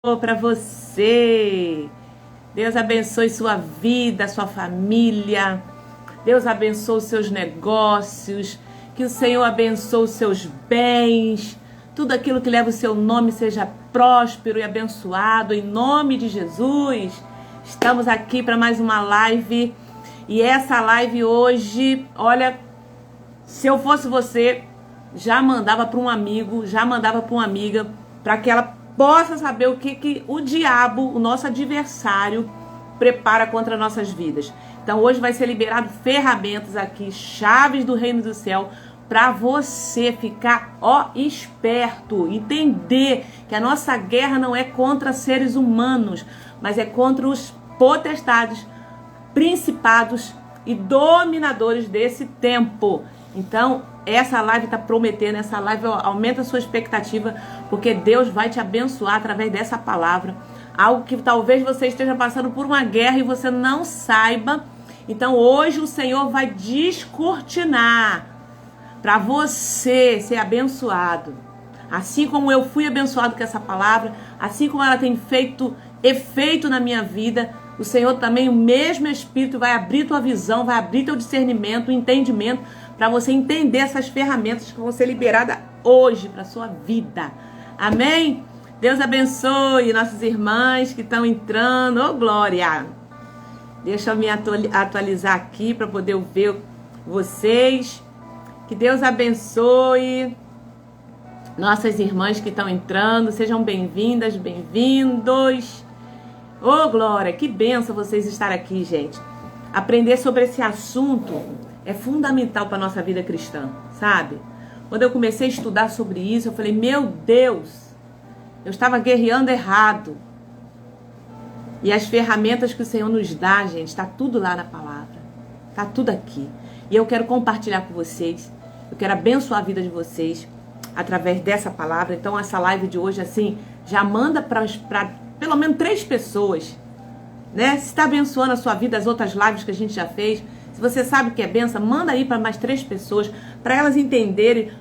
Para você. Deus abençoe sua vida, sua família. Deus abençoe os seus negócios. Que o Senhor abençoe os seus bens. Tudo aquilo que leva o seu nome seja próspero e abençoado em nome de Jesus. Estamos aqui para mais uma live. E essa live hoje, olha, se eu fosse você, já mandava para um amigo, já mandava para uma amiga, para que ela possa saber o que o diabo, o nosso adversário, prepara contra nossas vidas. Então hoje vai ser liberado ferramentas aqui, chaves do reino do céu, para você ficar, esperto, entender que a nossa guerra não é contra seres humanos, mas é contra os potestades, principados e dominadores desse tempo. Então, essa live está prometendo, essa live aumenta a sua expectativa, porque Deus vai te abençoar através dessa palavra. Algo que talvez você esteja passando por uma guerra e você não saiba. Então, hoje o Senhor vai descortinar para você ser abençoado. Assim como eu fui abençoado com essa palavra, assim como ela tem feito efeito na minha vida, o Senhor também, o mesmo Espírito, vai abrir tua visão, vai abrir teu discernimento, entendimento, para você entender essas ferramentas que vão ser liberadas hoje para a sua vida. Amém? Deus abençoe nossas irmãs que estão entrando. Ô, glória! Deixa eu me atualizar aqui para poder ver vocês. Que Deus abençoe nossas irmãs que estão entrando. Sejam bem-vindas, bem-vindos. Ô, glória! Que bênção vocês estarem aqui, gente. Aprender sobre esse assunto é fundamental para a nossa vida cristã, sabe? Quando eu comecei a estudar sobre isso, eu falei, meu Deus, eu estava guerreando errado. E as ferramentas que o Senhor nos dá, gente, está tudo lá na palavra. Está tudo aqui. E eu quero compartilhar com vocês, eu quero abençoar a vida de vocês através dessa palavra. Então, essa live de hoje, assim, já manda para pelo menos 3 pessoas, né? Se está abençoando a sua vida, as outras lives que a gente já fez, se você sabe que é benção, manda aí para mais 3 pessoas, para elas entenderem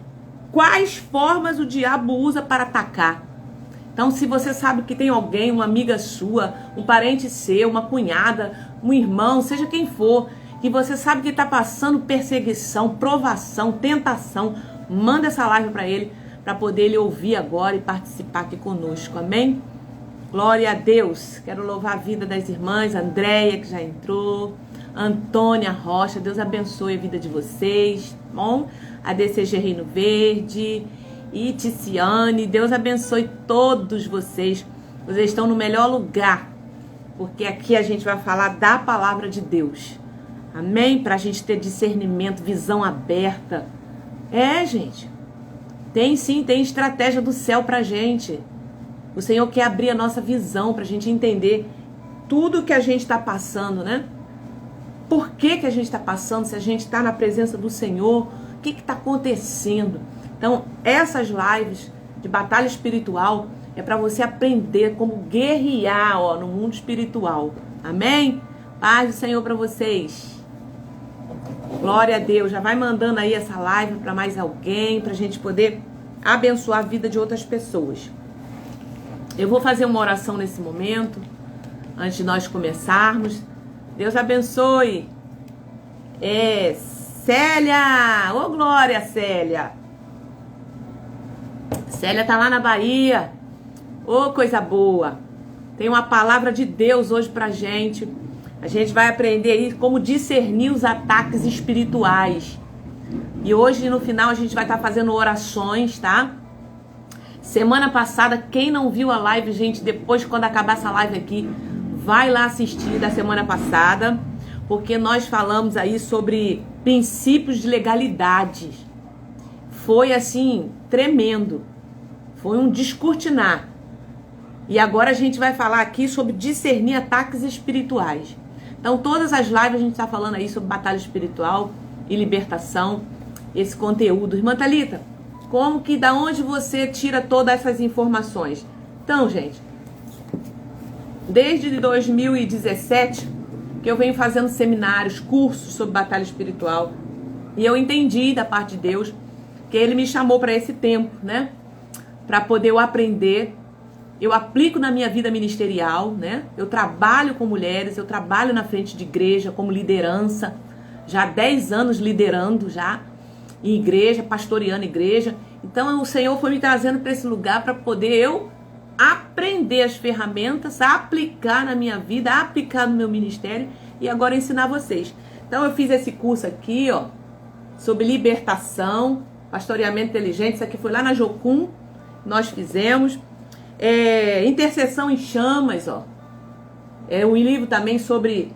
quais formas o diabo usa para atacar. Então, se você sabe que tem alguém, uma amiga sua, um parente seu, uma cunhada, um irmão, seja quem for, que você sabe que está passando perseguição, provação, tentação, manda essa live para ele, para poder ele ouvir agora e participar aqui conosco. Amém? Glória a Deus. Quero louvar a vida das irmãs, Andréia, que já entrou, Antônia Rocha, Deus abençoe a vida de vocês, bom? A DCG Reino Verde e Ticiane, Deus abençoe todos vocês. Vocês estão no melhor lugar, porque aqui a gente vai falar da palavra de Deus. Amém? Para a gente ter discernimento, visão aberta. Gente, tem sim, tem estratégia do céu pra gente. O Senhor quer abrir a nossa visão para a gente entender tudo que a gente está passando, né? Por que a gente está passando? Se a gente está na presença do Senhor, o que está acontecendo? Então, essas lives de batalha espiritual é para você aprender como guerrear no mundo espiritual. Amém? Paz do Senhor para vocês. Glória a Deus. Já vai mandando aí essa live para mais alguém, para a gente poder abençoar a vida de outras pessoas. Eu vou fazer uma oração nesse momento, antes de nós começarmos. Deus abençoe. Célia! Ô, glória, Célia! Célia tá lá na Bahia. Ô, coisa boa! Tem uma palavra de Deus hoje pra gente. A gente vai aprender aí como discernir os ataques espirituais. E hoje, no final, a gente vai estar fazendo orações, tá? Semana passada, quem não viu a live, gente, depois quando acabar essa live aqui, vai lá assistir da semana passada, porque nós falamos aí sobre princípios de legalidade. Foi assim, tremendo. Foi um descortinar. E agora a gente vai falar aqui sobre discernir ataques espirituais. Então, todas as lives a gente está falando aí sobre batalha espiritual e libertação, esse conteúdo. Irmã Thalita, como que, da onde você tira todas essas informações? Então, gente, desde 2017 que eu venho fazendo seminários, cursos sobre batalha espiritual, e eu entendi da parte de Deus que Ele me chamou para esse tempo, né? Para poder eu aprender eu aplico na minha vida ministerial, né? Eu trabalho com mulheres, eu trabalho na frente de igreja como liderança, já há 10 anos liderando já em igreja, pastoreando igreja. Então o Senhor foi me trazendo para esse lugar para poder eu aprender as ferramentas, aplicar na minha vida, aplicar no meu ministério e agora ensinar vocês. Então eu fiz esse curso aqui, ó, sobre libertação, pastoreamento inteligente. Isso aqui foi lá na Jocum, nós fizemos. Intercessão em chamas, ó. É um livro também sobre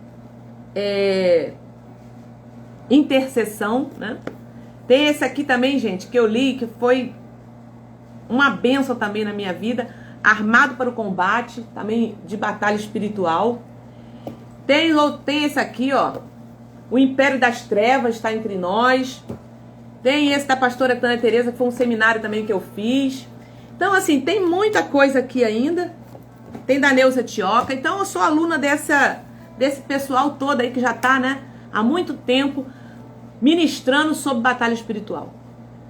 intercessão, né? Tem esse aqui também, gente, que eu li, que foi uma bênção também na minha vida, Armado para o Combate, também de batalha espiritual. Tem esse aqui, ó, O Império das Trevas está entre nós. Tem esse da pastora Tânia Tereza, que foi um seminário também que eu fiz. Então, assim, tem muita coisa aqui ainda. Tem da Neuza Tioca. Então, eu sou aluna desse pessoal todo aí que já tá, né, há muito tempo ministrando sobre batalha espiritual.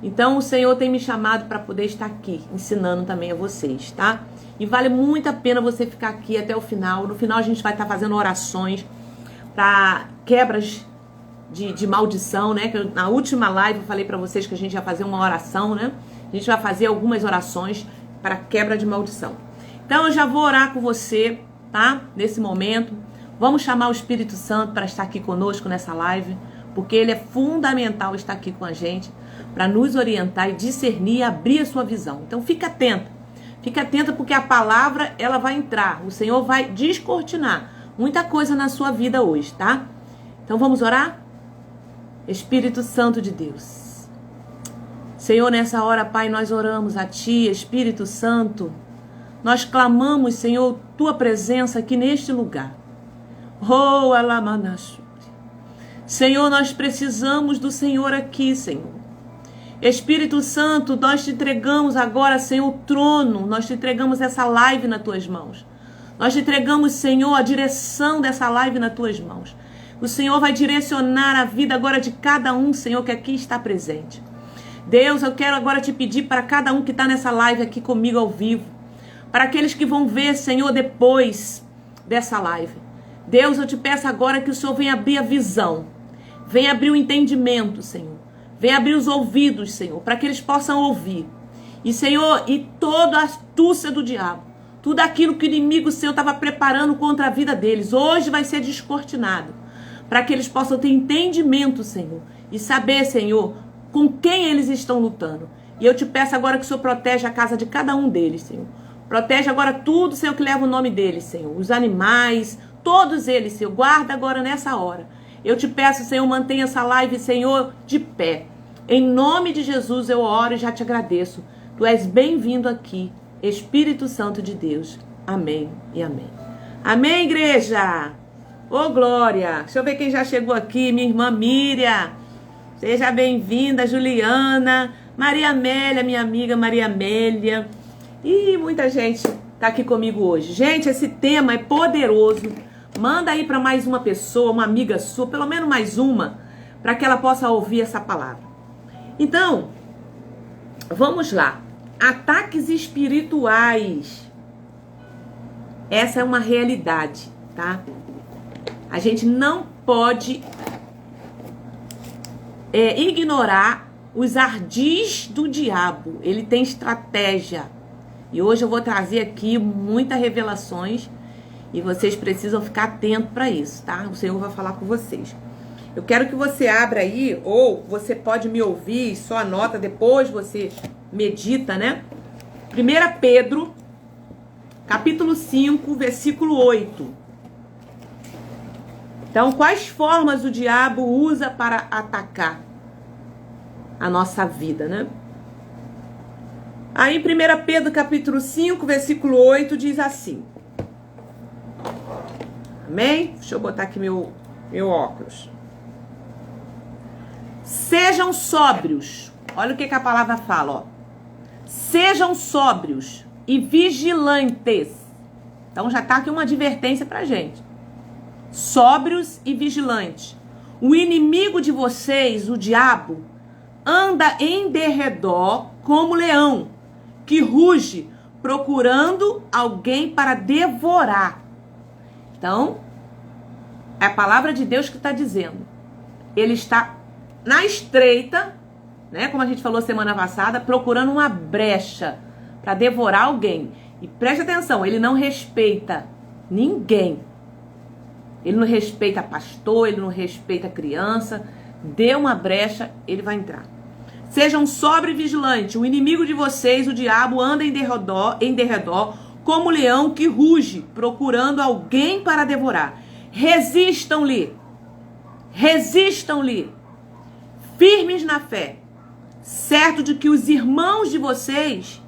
Então, o Senhor tem me chamado para poder estar aqui, ensinando também a vocês, tá? E vale muito a pena você ficar aqui até o final. No final, a gente vai estar fazendo orações para quebras de maldição, né? Que na última live eu falei para vocês que a gente ia fazer uma oração, né? A gente vai fazer algumas orações para quebra de maldição. Então, eu já vou orar com você, tá? Nesse momento. Vamos chamar o Espírito Santo para estar aqui conosco nessa live, porque ele é fundamental estar aqui com a gente para nos orientar e discernir e abrir a sua visão. Então, fica atenta porque a palavra, ela vai entrar. O Senhor vai descortinar muita coisa na sua vida hoje, tá? Então, vamos orar? Espírito Santo de Deus. Senhor, nessa hora, Pai, nós oramos a Ti, Espírito Santo. Nós clamamos, Senhor, Tua presença aqui neste lugar. Oh, Alamanachu. Senhor, nós precisamos do Senhor aqui, Senhor. Espírito Santo, nós te entregamos agora, Senhor, o trono. Nós te entregamos essa live nas Tuas mãos. Nós te entregamos, Senhor, a direção dessa live nas Tuas mãos. O Senhor vai direcionar a vida agora de cada um, Senhor, que aqui está presente. Deus, eu quero agora te pedir para cada um que está nessa live aqui comigo ao vivo, para aqueles que vão ver, Senhor, depois dessa live. Deus, eu te peço agora que o Senhor venha abrir a visão, venha abrir o entendimento, Senhor. Venha abrir os ouvidos, Senhor, para que eles possam ouvir. E, Senhor, e toda a astúcia do diabo, tudo aquilo que o inimigo, Senhor, estava preparando contra a vida deles, hoje vai ser descortinado, para que eles possam ter entendimento, Senhor, e saber, Senhor, com quem eles estão lutando. E eu te peço agora que o Senhor protege a casa de cada um deles, Senhor. Protege agora tudo, Senhor, que leva o nome deles, Senhor. Os animais, todos eles, Senhor. Guarda agora nessa hora. Eu te peço, Senhor, mantenha essa live, Senhor, de pé. Em nome de Jesus eu oro e já te agradeço. Tu és bem-vindo aqui, Espírito Santo de Deus. Amém e amém. Amém, igreja! Ô, glória! Deixa eu ver quem já chegou aqui. Minha irmã Miriam. Seja bem-vinda, Juliana. Maria Amélia, minha amiga Maria Amélia. E muita gente tá aqui comigo hoje. Gente, esse tema é poderoso. Manda aí para mais uma pessoa, uma amiga sua, pelo menos mais uma, para que ela possa ouvir essa palavra. Então, vamos lá. Ataques espirituais. Essa é uma realidade, tá? A gente não pode ignorar os ardis do diabo. Ele tem estratégia. E hoje eu vou trazer aqui muitas revelações e vocês precisam ficar atentos para isso, tá? O Senhor vai falar com vocês. Eu quero que você abra aí, ou você pode me ouvir, só anota, depois você medita, né? 1 Pedro, capítulo 5, versículo 8. Então, quais formas o diabo usa para atacar a nossa vida, né? Aí, 1 Pedro, capítulo 5, versículo 8, diz assim. Amém? Deixa eu botar aqui meu óculos. Sejam sóbrios. Olha o que a palavra fala, ó. Sejam sóbrios e vigilantes. Então, já tá aqui uma advertência pra gente. Sóbrios e vigilantes. O inimigo de vocês, o diabo, anda em derredor como leão, que ruge procurando alguém para devorar. Então, é a palavra de Deus que está dizendo. Ele está na estreita, né, como a gente falou semana passada, procurando uma brecha para devorar alguém. E preste atenção, ele não respeita ninguém. Ele não respeita pastor, ele não respeita criança. Dê uma brecha, ele vai entrar. Sejam sóbrios e vigilantes. O inimigo de vocês, o diabo, anda em derredor como leão que ruge, procurando alguém para devorar. Resistam-lhe. Resistam-lhe. Firmes na fé. Certo de que os irmãos de vocês,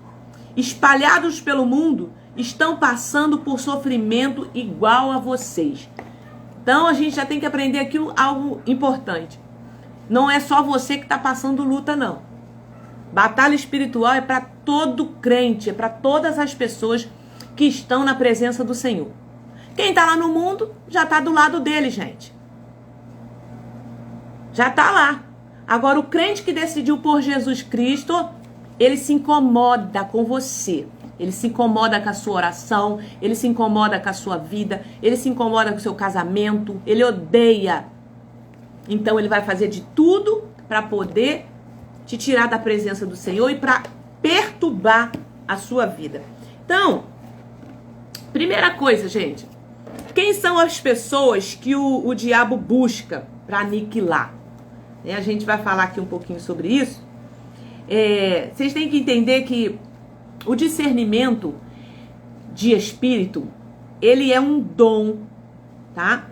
espalhados pelo mundo, estão passando por sofrimento igual a vocês. Então a gente já tem que aprender aqui algo importante. Não é só você que está passando luta, não. Batalha espiritual é para todo crente, é para todas as pessoas que estão na presença do Senhor. Quem está lá no mundo já está do lado dele, gente. Já está lá. Agora, o crente que decidiu por Jesus Cristo, ele se incomoda com você. Ele se incomoda com a sua oração, ele se incomoda com a sua vida, ele se incomoda com o seu casamento, ele odeia. Então ele vai fazer de tudo para poder te tirar da presença do Senhor e para perturbar a sua vida. Então, primeira coisa, gente, quem são as pessoas que o diabo busca para aniquilar? A gente vai falar aqui um pouquinho sobre isso. Vocês têm que entender que o discernimento de espírito, ele é um dom, tá?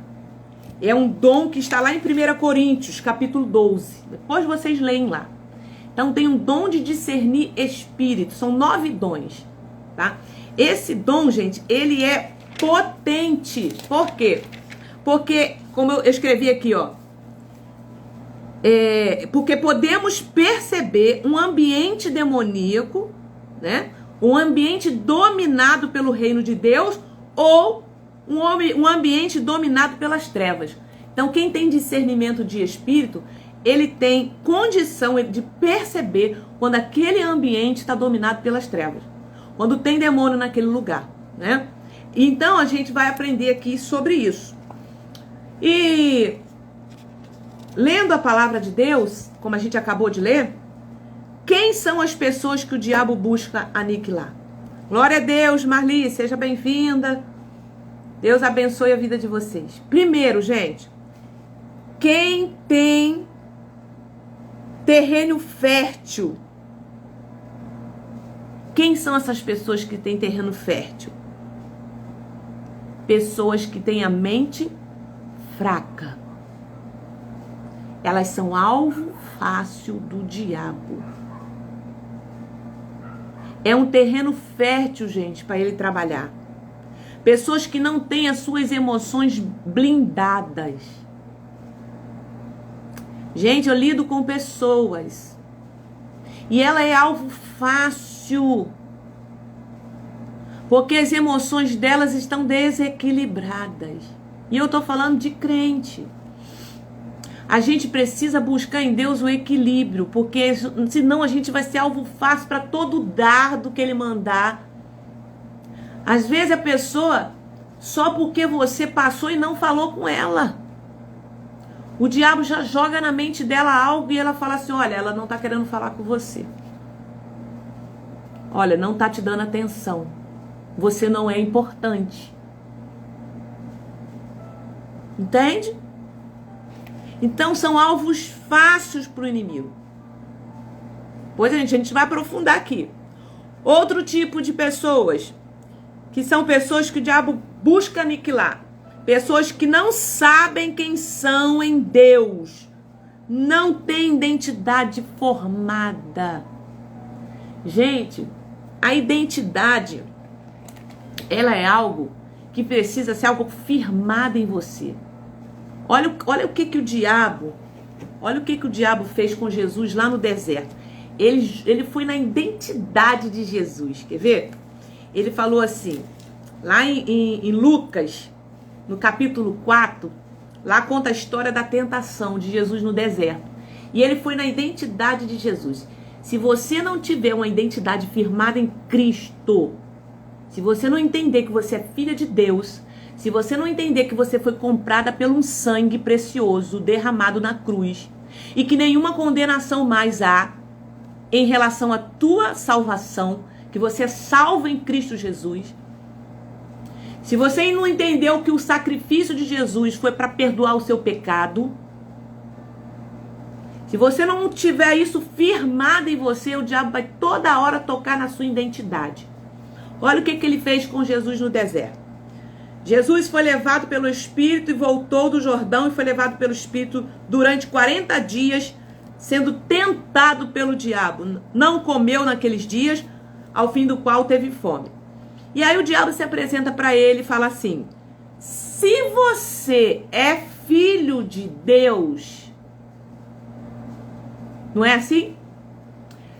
É um dom que está lá em 1 Coríntios, capítulo 12. Depois vocês leem lá. Então tem um dom de discernir espírito. São 9 dons, tá? Esse dom, gente, ele é potente. Por quê? Porque, como eu escrevi aqui, ó. Porque podemos perceber um ambiente demoníaco, né? Um ambiente dominado pelo reino de Deus ou um ambiente dominado pelas trevas. Então, quem tem discernimento de espírito, ele tem condição de perceber quando aquele ambiente está dominado pelas trevas. Quando tem demônio naquele lugar, né? Então, a gente vai aprender aqui sobre isso. E lendo a palavra de Deus, como a gente acabou de ler, quem são as pessoas que o diabo busca aniquilar? Glória a Deus, Marli, seja bem-vinda. Deus abençoe a vida de vocês. Primeiro, gente, quem tem terreno fértil? Quem são essas pessoas que têm terreno fértil? Pessoas que têm a mente fraca. Elas são alvo fácil do diabo. É um terreno fértil, gente, para ele trabalhar. Pessoas que não têm as suas emoções blindadas. Gente, eu lido com pessoas. E ela é alvo fácil. Porque as emoções delas estão desequilibradas. E eu estou falando de crente. A gente precisa buscar em Deus o equilíbrio, porque senão a gente vai ser alvo fácil para todo dardo que ele mandar. Às vezes a pessoa, só porque você passou e não falou com ela, o diabo já joga na mente dela algo e ela fala assim, olha, ela não está querendo falar com você. Olha, não está te dando atenção. Você não é importante. Entende? Então são alvos fáceis para o inimigo. Pois a gente vai aprofundar aqui. Outro tipo de pessoas, que são pessoas que o diabo busca aniquilar. Pessoas que não sabem quem são em Deus. Não têm identidade formada. Gente, a identidade, ela é algo que precisa ser algo firmado em você. Olha o que o diabo fez com Jesus lá no deserto. Ele foi na identidade de Jesus. Quer ver? Ele falou assim, lá em Lucas, no capítulo 4, lá conta a história da tentação de Jesus no deserto. E ele foi na identidade de Jesus. Se você não tiver uma identidade firmada em Cristo, se você não entender que você é filha de Deus, se você não entender que você foi comprada pelo um sangue precioso derramado na cruz e que nenhuma condenação mais há em relação à tua salvação, que você é salvo em Cristo Jesus, se você não entendeu que o sacrifício de Jesus foi para perdoar o seu pecado, se você não tiver isso firmado em você, o diabo vai toda hora tocar na sua identidade. Olha o que ele fez com Jesus no deserto. Jesus foi levado pelo Espírito e voltou do Jordão e foi levado pelo Espírito durante 40 dias, sendo tentado pelo diabo. Não comeu naqueles dias, ao fim do qual teve fome. E aí o diabo se apresenta para ele e fala assim: se você é filho de Deus, não é assim?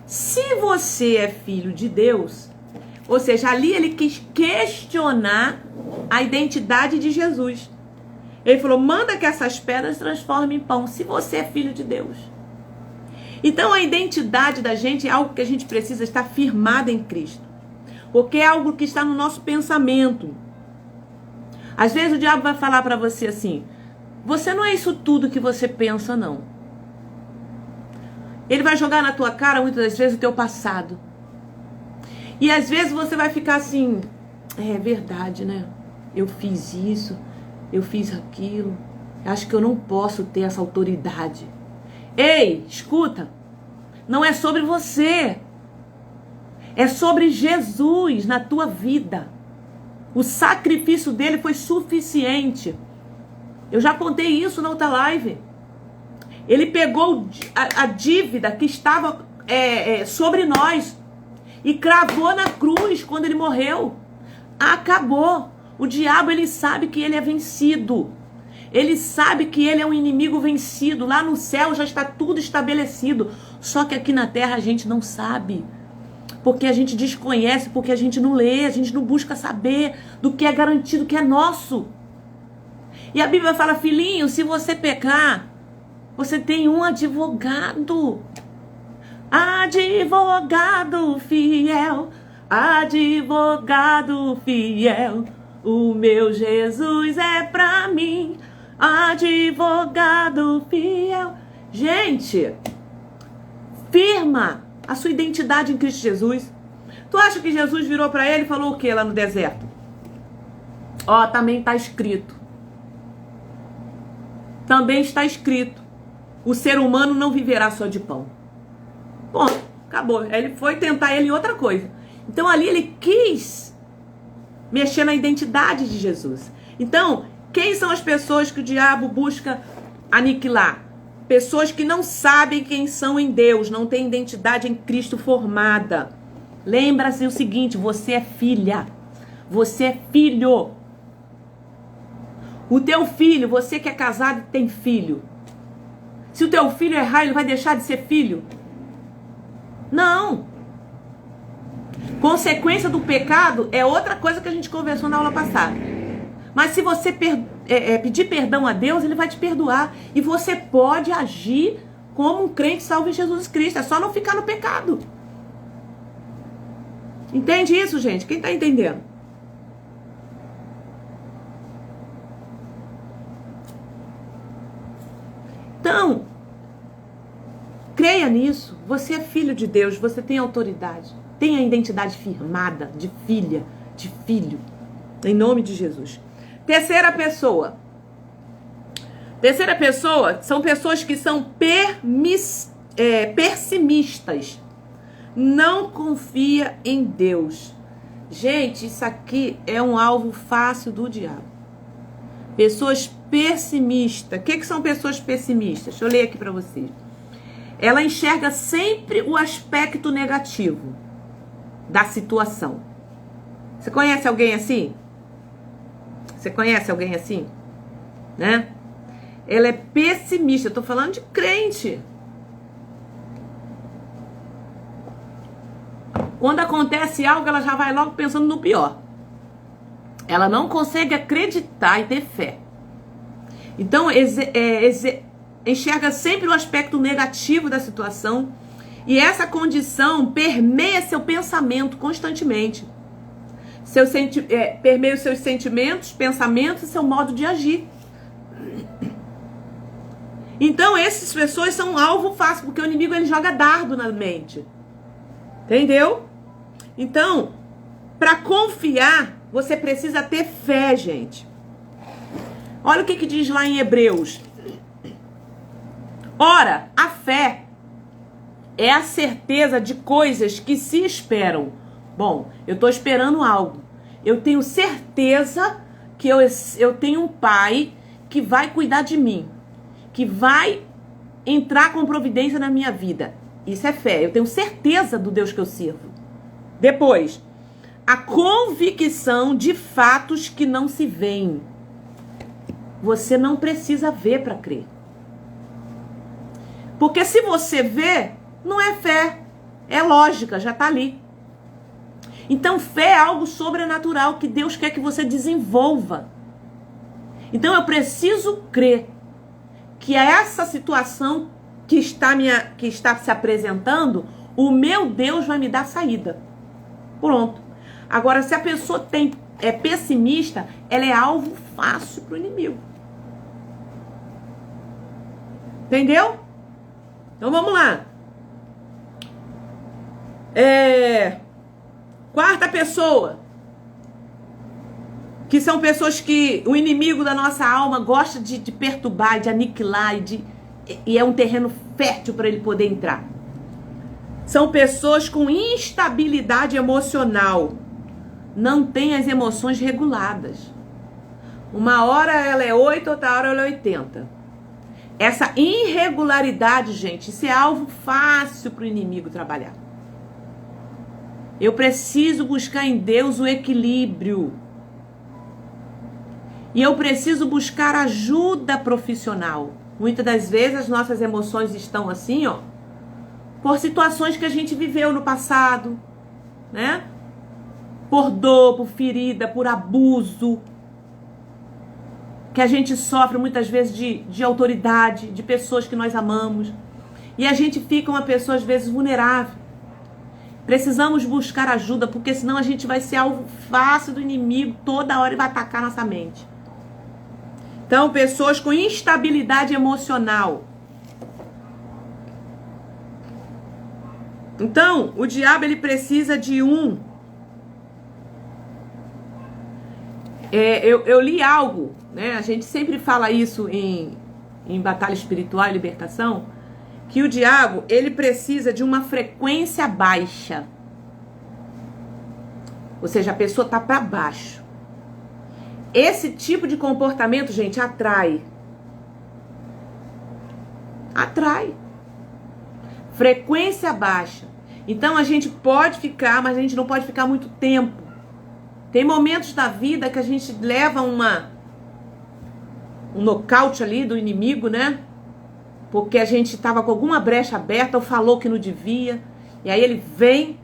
Se você é filho de Deus, ou seja, ali ele quis questionar a identidade de Jesus. Ele falou: manda que essas pedras transformem em pão, se você é filho de Deus. Então a identidade da gente é algo que a gente precisa estar firmada em Cristo, porque é algo que está no nosso pensamento. Às vezes o diabo vai falar para você assim: você não é isso tudo que você pensa, não. Ele vai jogar na tua cara muitas das vezes o teu passado. E às vezes você vai ficar assim: é verdade, né? Eu fiz isso, eu fiz aquilo. Acho que eu não posso ter essa autoridade. Ei, escuta. Não é sobre você. É sobre Jesus na tua vida. O sacrifício dele foi suficiente. Eu já contei isso na outra live. Ele pegou a dívida que estava sobre nós e cravou na cruz quando ele morreu. Acabou. O diabo, ele sabe que ele é vencido. Ele sabe que ele é um inimigo vencido. Lá no céu já está tudo estabelecido. Só que aqui na terra a gente não sabe. Porque a gente desconhece, porque a gente não lê, a gente não busca saber do que é garantido, que é nosso. E a Bíblia fala: filhinho, se você pecar, você tem um advogado. Advogado fiel, advogado fiel, o meu Jesus é pra mim, advogado fiel. Gente, firma a sua identidade em Cristo Jesus. Tu acha que Jesus virou pra ele e falou o que lá no deserto? Ó, também está escrito. Também está escrito: o ser humano não viverá só de pão. Bom, acabou. Aí ele foi tentar ele em outra coisa. Então ali ele quis mexer na identidade de Jesus. Então, quem são as pessoas que o diabo busca aniquilar? Pessoas que não sabem quem são em Deus, não têm identidade em Cristo formada. Lembra-se o seguinte: você é filha. Você é filho. O teu filho, você que é casado e tem filho, se o teu filho errar, ele vai deixar de ser filho? Não. Consequência do pecado é outra coisa que a gente conversou na aula passada. Mas se você pedir perdão a Deus, ele vai te perdoar. E você pode agir como um crente salvo em Jesus Cristo. É só não ficar no pecado. Entende isso, gente? Quem está entendendo? Então, creia nisso. Você é filho de Deus, você tem autoridade. Tem a identidade firmada de filha, de filho. Em nome de Jesus. Terceira pessoa. Terceira pessoa são pessoas que são pessimistas. Não confia em Deus. Gente, isso aqui é um alvo fácil do diabo. Pessoas pessimistas. O que são pessoas pessimistas? Deixa eu ler aqui para vocês. Ela enxerga sempre o aspecto negativo da situação. Você conhece alguém assim? Você conhece alguém assim? Né? Ela é pessimista. Eu tô falando de crente. Quando acontece algo, ela já vai logo pensando no pior. Ela não consegue acreditar e ter fé. Então, enxerga sempre o aspecto negativo da situação. E essa condição permeia seu pensamento constantemente. permeia os seus sentimentos, pensamentos e seu modo de agir. Então, essas pessoas são um alvo fácil, porque o inimigo ele joga dardo na mente. Entendeu? Então, para confiar, você precisa ter fé, gente. Olha o que diz lá em Hebreus. Ora, a fé é a certeza de coisas que se esperam. Bom, eu estou esperando algo. Eu tenho certeza que eu tenho um pai que vai cuidar de mim, que vai entrar com providência na minha vida. Isso é fé. Eu tenho certeza do Deus que eu sirvo. Depois, a convicção de fatos que não se veem. Você não precisa ver para crer. Porque se você vê, não é fé. É lógica, já está ali. Então, fé é algo sobrenatural que Deus quer que você desenvolva. Então, eu preciso crer que essa situação que está se apresentando, o meu Deus vai me dar saída. Pronto. Agora, se a pessoa é pessimista, ela é alvo fácil para o inimigo. Entendeu? Então, vamos lá. Quarta pessoa. Que são pessoas que o inimigo da nossa alma gosta de perturbar, de aniquilar, e é um terreno fértil para ele poder entrar. São pessoas com instabilidade emocional. Não tem as emoções reguladas. Uma hora ela é 8, outra hora ela é 80. Essa irregularidade, gente, isso é alvo fácil para o inimigo trabalhar. Eu preciso buscar em Deus o equilíbrio. E eu preciso buscar ajuda profissional. Muitas das vezes as nossas emoções estão assim, ó, por situações que a gente viveu no passado, né? Por dor, por ferida, por abuso. Que a gente sofre muitas vezes de autoridade, de pessoas que nós amamos. E a gente fica uma pessoa às vezes vulnerável. Precisamos buscar ajuda, porque senão a gente vai ser alvo fácil do inimigo, toda hora ele vai atacar nossa mente. Então, pessoas com instabilidade emocional. Então, o diabo ele precisa de eu li algo, né? A gente sempre fala isso em batalha espiritual e libertação, que o diabo ele precisa de uma frequência baixa. Ou seja, a pessoa tá para baixo. Esse tipo de comportamento, gente, atrai. Atrai. Frequência baixa. Então a gente pode ficar, mas a gente não pode ficar muito tempo. Tem momentos da vida que a gente leva um nocaute ali do inimigo, né? Porque a gente estava com alguma brecha aberta ou falou que não devia. E aí ele vem,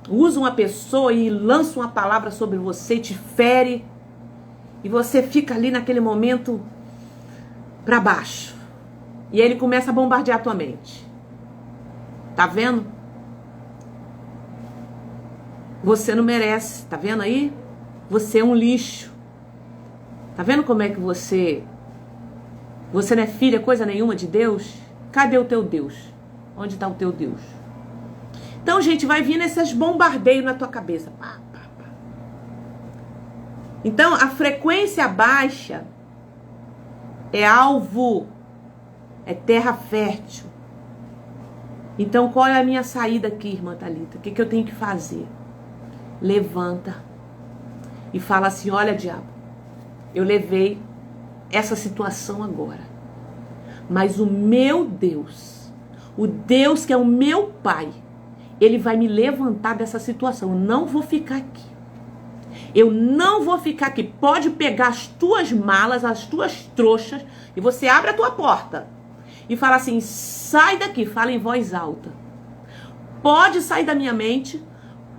usa uma pessoa e lança uma palavra sobre você, te fere. E você fica ali naquele momento para baixo. E aí ele começa a bombardear a tua mente. Tá vendo? Você não merece. Tá vendo aí? Você é um lixo. Tá vendo como é que você não é filha coisa nenhuma de Deus? Cadê o teu Deus? Onde está o teu Deus? Então, gente, vai vindo esses bombardeios na tua cabeça. Pá, pá, pá. Então, a frequência baixa é alvo, é terra fértil. Então, qual é a minha saída aqui, irmã Thalita? O que eu tenho que fazer? Levanta e fala assim, olha, diabo, eu levei essa situação agora, mas o meu Deus, o Deus que é o meu Pai, Ele vai me levantar dessa situação. Eu não vou ficar aqui. Eu não vou ficar aqui. Pode pegar as tuas malas, as tuas trouxas, e você abre a tua porta e fala assim, sai daqui, fala em voz alta. Pode sair da minha mente,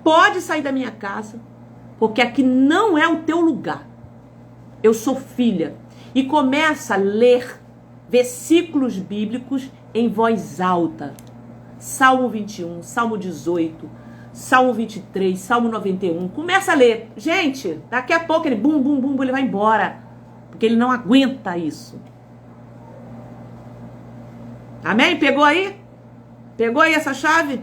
pode sair da minha casa, porque aqui não é o teu lugar. Eu sou filha. E começa a ler versículos bíblicos em voz alta. Salmo 21, Salmo 18, Salmo 23, Salmo 91. Começa a ler. Gente, daqui a pouco ele bum, bum, bum, ele vai embora. Porque ele não aguenta isso. Amém? Pegou aí? Pegou aí essa chave?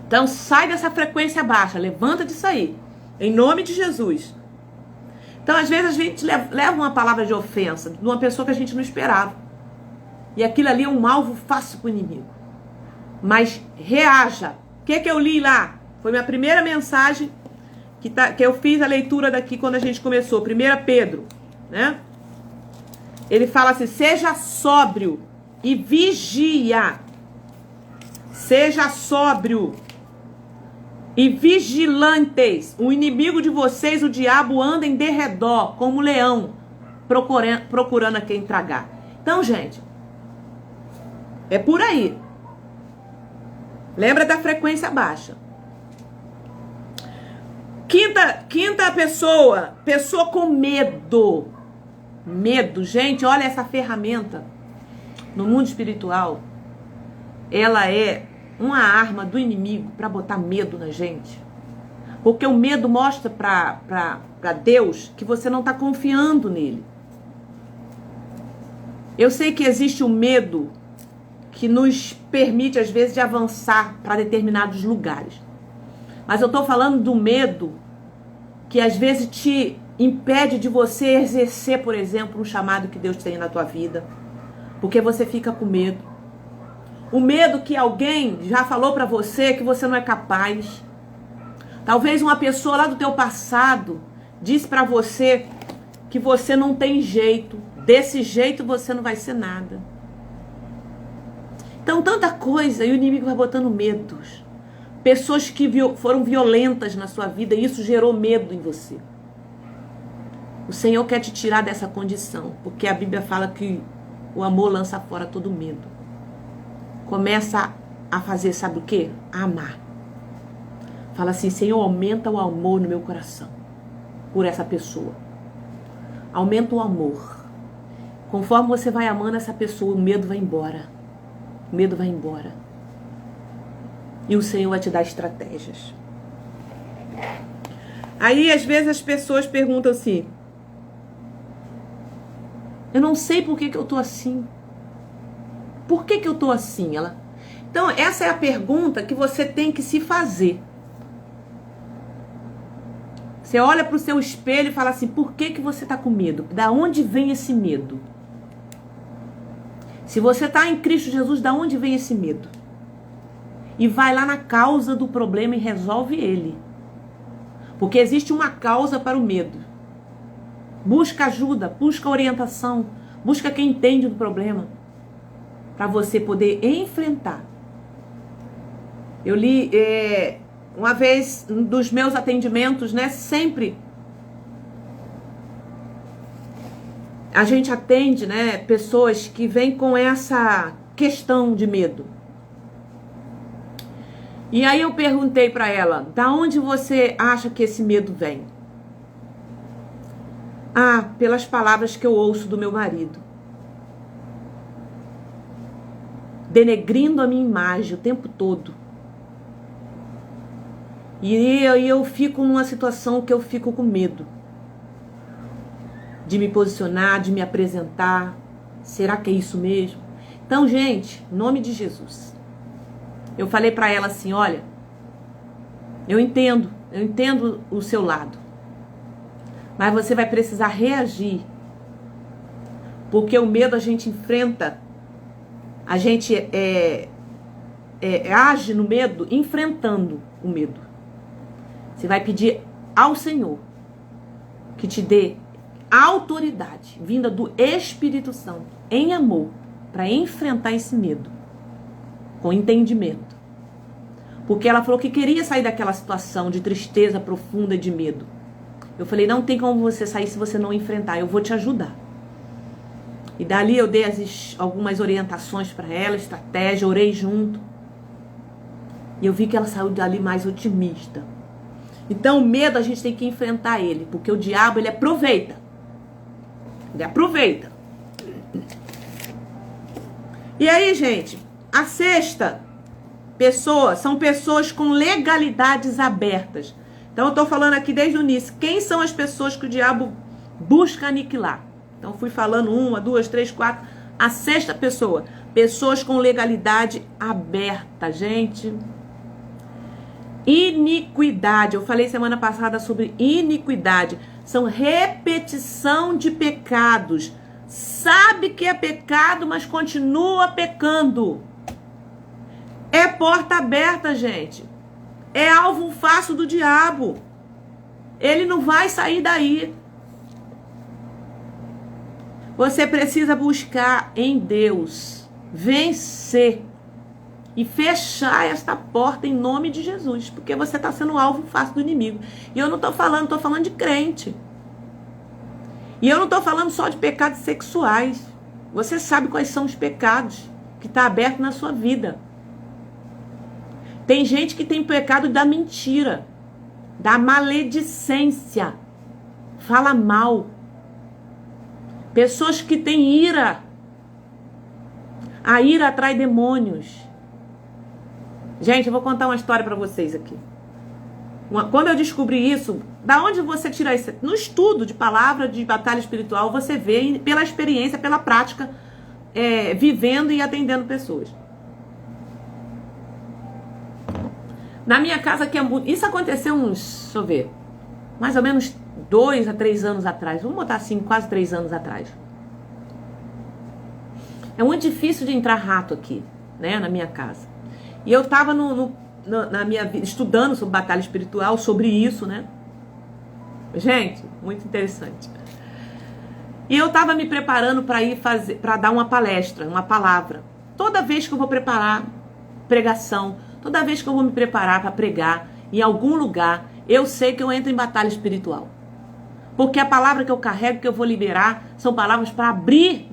Então sai dessa frequência baixa. Levanta disso aí. Em nome de Jesus. Então às vezes a gente leva uma palavra de ofensa de uma pessoa que a gente não esperava. E aquilo ali é um alvo fácil para o inimigo. Mas reaja. O que eu li lá? Foi minha primeira mensagem que eu fiz a leitura daqui quando a gente começou. 1 Pedro, né? Ele fala assim, seja sóbrio e vigia. Seja sóbrio e vigilantes. O inimigo de vocês, o diabo, anda em derredor, como leão, procurando a quem tragar. Então, gente, é por aí. Lembra da frequência baixa. Quinta pessoa com medo. Medo, gente, olha essa ferramenta. No mundo espiritual, ela é uma arma do inimigo para botar medo na gente. Porque o medo mostra para Deus que você não está confiando nele. Eu sei que existe um medo que nos permite, às vezes, de avançar para determinados lugares. Mas eu estou falando do medo que, às vezes, te impede de você exercer, por exemplo, um chamado que Deus tem na tua vida. Porque você fica com medo. O medo que alguém já falou para você que você não é capaz. Talvez uma pessoa lá do teu passado disse para você que você não tem jeito. Desse jeito você não vai ser nada. Então, tanta coisa, e o inimigo vai botando medos. Pessoas que foram violentas na sua vida, e isso gerou medo em você. O Senhor quer te tirar dessa condição, porque a Bíblia fala que o amor lança fora todo medo. Começa a fazer, sabe o quê? A amar. Fala assim, Senhor, aumenta o amor no meu coração por essa pessoa. Aumenta o amor. Conforme você vai amando essa pessoa, o medo vai embora. O medo vai embora. E o Senhor vai te dar estratégias. Aí, às vezes, as pessoas perguntam assim, eu não sei por que eu tô assim. Por que eu tô assim? Então, essa é a pergunta que você tem que se fazer. Você olha para o seu espelho e fala assim, por que você tá com medo? Da onde vem esse medo? Se você está em Cristo Jesus, da onde vem esse medo? E vai lá na causa do problema e resolve ele. Porque existe uma causa para o medo. Busca ajuda, busca orientação, busca quem entende do problema. Para você poder enfrentar. Eu li uma vez, dos meus atendimentos, né? Sempre a gente atende, né, pessoas que vêm com essa questão de medo. E aí eu perguntei para ela, da onde você acha que esse medo vem? Ah, pelas palavras que eu ouço do meu marido. Denegrindo a minha imagem o tempo todo. E aí eu fico numa situação que eu fico com medo. De me posicionar, de me apresentar. Será que é isso mesmo? Então, gente, em nome de Jesus. Eu falei para ela assim, olha, eu entendo o seu lado. Mas você vai precisar reagir. Porque o medo a gente enfrenta, a gente age no medo enfrentando o medo. Você vai pedir ao Senhor que te dê autoridade vinda do Espírito Santo em amor para enfrentar esse medo com entendimento. Porque ela falou que queria sair daquela situação de tristeza profunda e de medo. Eu falei, não tem como você sair se você não enfrentar, eu vou te ajudar. E dali eu dei algumas orientações para ela, estratégia, orei junto. E eu vi que ela saiu dali mais otimista. Então o medo a gente tem que enfrentar ele, porque o diabo ele aproveita. Ele aproveita. E aí, gente, a sexta São pessoas com legalidades abertas. Então eu estou falando aqui desde o início. Quem são as pessoas que o diabo busca aniquilar? Então fui falando 1, 2, 3, 4. A sexta pessoa. Pessoas com legalidade aberta, gente. Iniquidade. Eu falei semana passada sobre iniquidade. São repetição de pecados. Sabe que é pecado, mas continua pecando. É porta aberta, gente. É alvo fácil do diabo. Ele não vai sair daí. Você precisa buscar em Deus vencer e fechar esta porta em nome de Jesus, porque você está sendo alvo fácil do inimigo. E eu não estou falando de crente. E eu não estou falando só de pecados sexuais. Você sabe quais são os pecados que estão abertos na sua vida. Tem gente que tem pecado da mentira, da maledicência, fala mal. Pessoas que têm ira. A ira atrai demônios. Gente, eu vou contar uma história para vocês aqui. Quando eu descobri isso, da onde você tira isso? No estudo de palavra, de batalha espiritual, você vê pela experiência, pela prática, vivendo e atendendo pessoas. Na minha casa, isso aconteceu deixa eu ver, mais ou menos 2 a 3 anos atrás. Vamos botar assim, quase 3 anos atrás. É muito difícil de entrar rato aqui, né, na minha casa. E eu estava na minha vida estudando sobre batalha espiritual, sobre isso, né? Gente, muito interessante. E eu estava me preparando para dar uma palestra, uma palavra. Toda vez que eu vou preparar pregação, toda vez que eu vou me preparar para pregar em algum lugar, eu sei que eu entro em batalha espiritual. Porque a palavra que eu carrego, que eu vou liberar, são palavras para abrir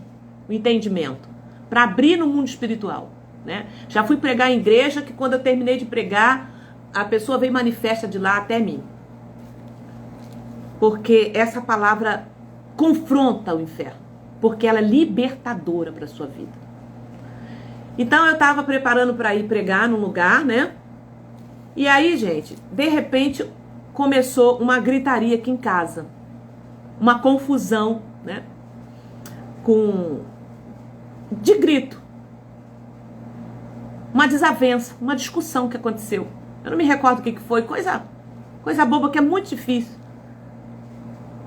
o entendimento, para abrir no mundo espiritual, né? Já fui pregar em igreja que quando eu terminei de pregar, a pessoa veio manifesta de lá até mim. Porque essa palavra confronta o inferno, porque ela é libertadora para a sua vida. Então eu estava preparando para ir pregar num lugar, né? E aí, gente, de repente começou uma gritaria aqui em casa. Uma confusão, né? De grito. Uma desavença, uma discussão que aconteceu. Eu não me recordo o que foi, coisa boba que é muito difícil.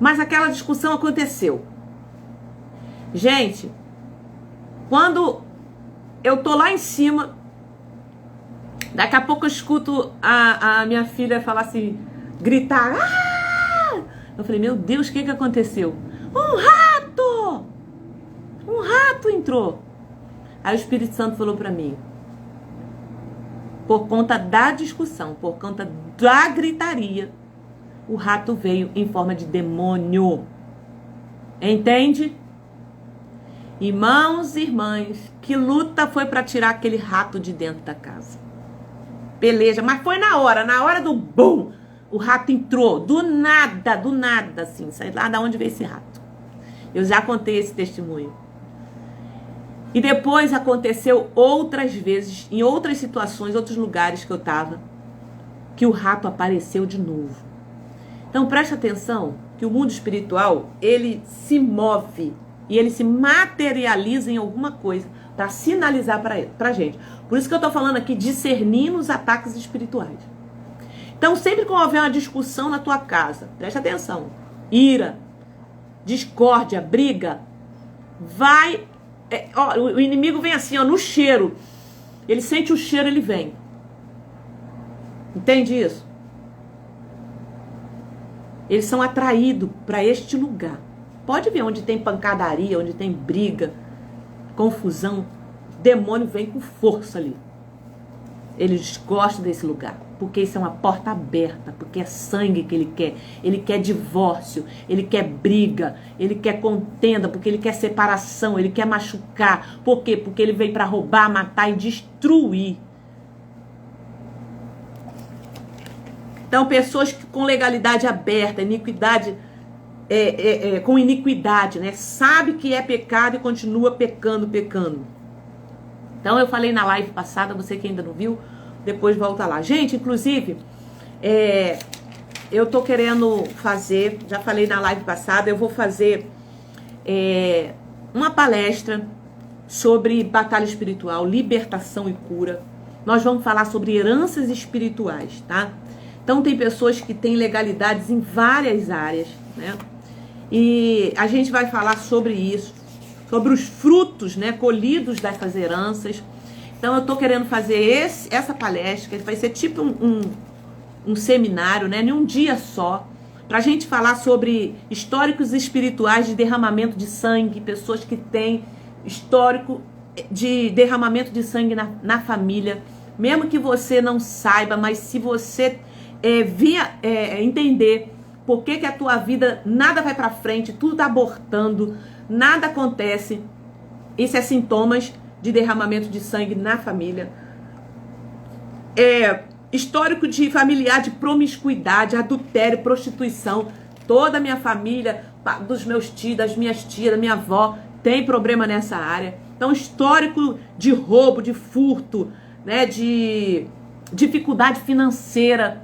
Mas aquela discussão aconteceu. Gente, quando eu tô lá em cima, daqui a pouco eu escuto a minha filha falar assim, gritar. Ah! Eu falei, meu Deus, o que aconteceu? Um rato! Um rato entrou. Aí o Espírito Santo falou pra mim, por conta da discussão, por conta da gritaria, o rato veio em forma de demônio. Entende? Irmãos e irmãs, que luta foi para tirar aquele rato de dentro da casa. Peleja, mas foi na hora do bum, o rato entrou, do nada, assim, sei lá de onde veio esse rato. Eu já contei esse testemunho. E depois aconteceu outras vezes, em outras situações, outros lugares que eu estava, que o rato apareceu de novo. Então presta atenção que o mundo espiritual, ele se move e ele se materializa em alguma coisa para sinalizar para a gente. Por isso que eu estou falando aqui, discernindo os ataques espirituais. Então sempre que houver uma discussão na tua casa, presta atenção, ira, discórdia, briga, o inimigo vem assim, no cheiro. Ele sente o cheiro, ele vem. Entende isso? Eles são atraídos para este lugar. Pode ver onde tem pancadaria, onde tem briga, confusão. Demônio vem com força ali. Eles gostam desse lugar, porque isso é uma porta aberta, porque é sangue que ele quer. Ele quer divórcio, ele quer briga, ele quer contenda, porque ele quer separação, ele quer machucar. Por quê? Porque ele veio para roubar, matar e destruir. Então, pessoas com legalidade aberta, iniquidade, com iniquidade, né? Sabe que é pecado e continua pecando. Então, eu falei na live passada, você que ainda não viu, depois volta lá. Gente, inclusive, eu tô querendo fazer, já falei na live passada, eu vou fazer uma palestra sobre batalha espiritual, libertação e cura. Nós vamos falar sobre heranças espirituais, tá? Então tem pessoas que têm legalidades em várias áreas, né? E a gente vai falar sobre isso, sobre os frutos, né, colhidos dessas heranças. Então eu tô querendo fazer essa palestra, que vai ser tipo um seminário, né, em um dia só, pra gente falar sobre históricos espirituais de derramamento de sangue, pessoas que têm histórico de derramamento de sangue na família, mesmo que você não saiba, mas se você entender por que a tua vida nada vai pra frente, tudo tá abortando, nada acontece, isso é sintomas de derramamento de sangue na família. Histórico de familiar de promiscuidade, adultério, prostituição. Toda a minha família, dos meus tios, das minhas tias, da minha avó, tem problema nessa área. Então, histórico de roubo, de furto, né, de dificuldade financeira.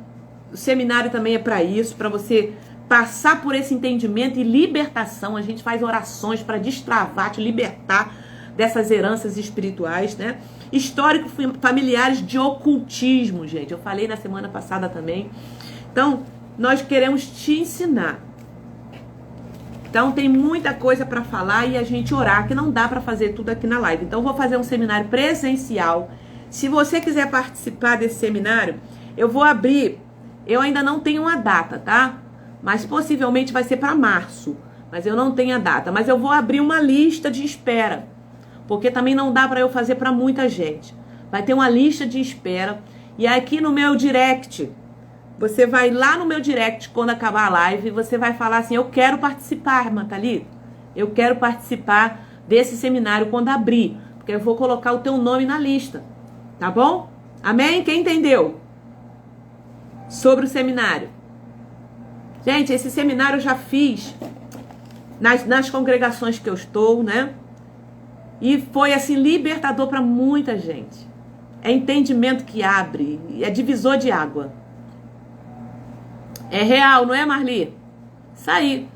O seminário também é para isso, para você passar por esse entendimento e libertação. A gente faz orações para destravar, te libertar dessas heranças espirituais, né? Histórico familiares de ocultismo, gente. Eu falei na semana passada também. Então, nós queremos te ensinar. Então, tem muita coisa para falar e a gente orar, que não dá para fazer tudo aqui na live. Então, eu vou fazer um seminário presencial. Se você quiser participar desse seminário, eu vou abrir. Eu ainda não tenho uma data, tá? Mas possivelmente vai ser para março. Mas eu não tenho a data. Mas eu vou abrir uma lista de espera. Porque também não dá para eu fazer para muita gente. Vai ter uma lista de espera. E aqui no meu direct, você vai lá no meu direct quando acabar a live, você vai falar assim: eu quero participar, irmã Thalita. Eu quero participar desse seminário quando abrir. Porque eu vou colocar o teu nome na lista. Tá bom? Amém? Quem entendeu? Sobre o seminário. Gente, esse seminário eu já fiz nas congregações que eu estou, né? E foi assim libertador para muita gente. É entendimento que abre, é divisor de água. É real, não é, Marli? Isso aí.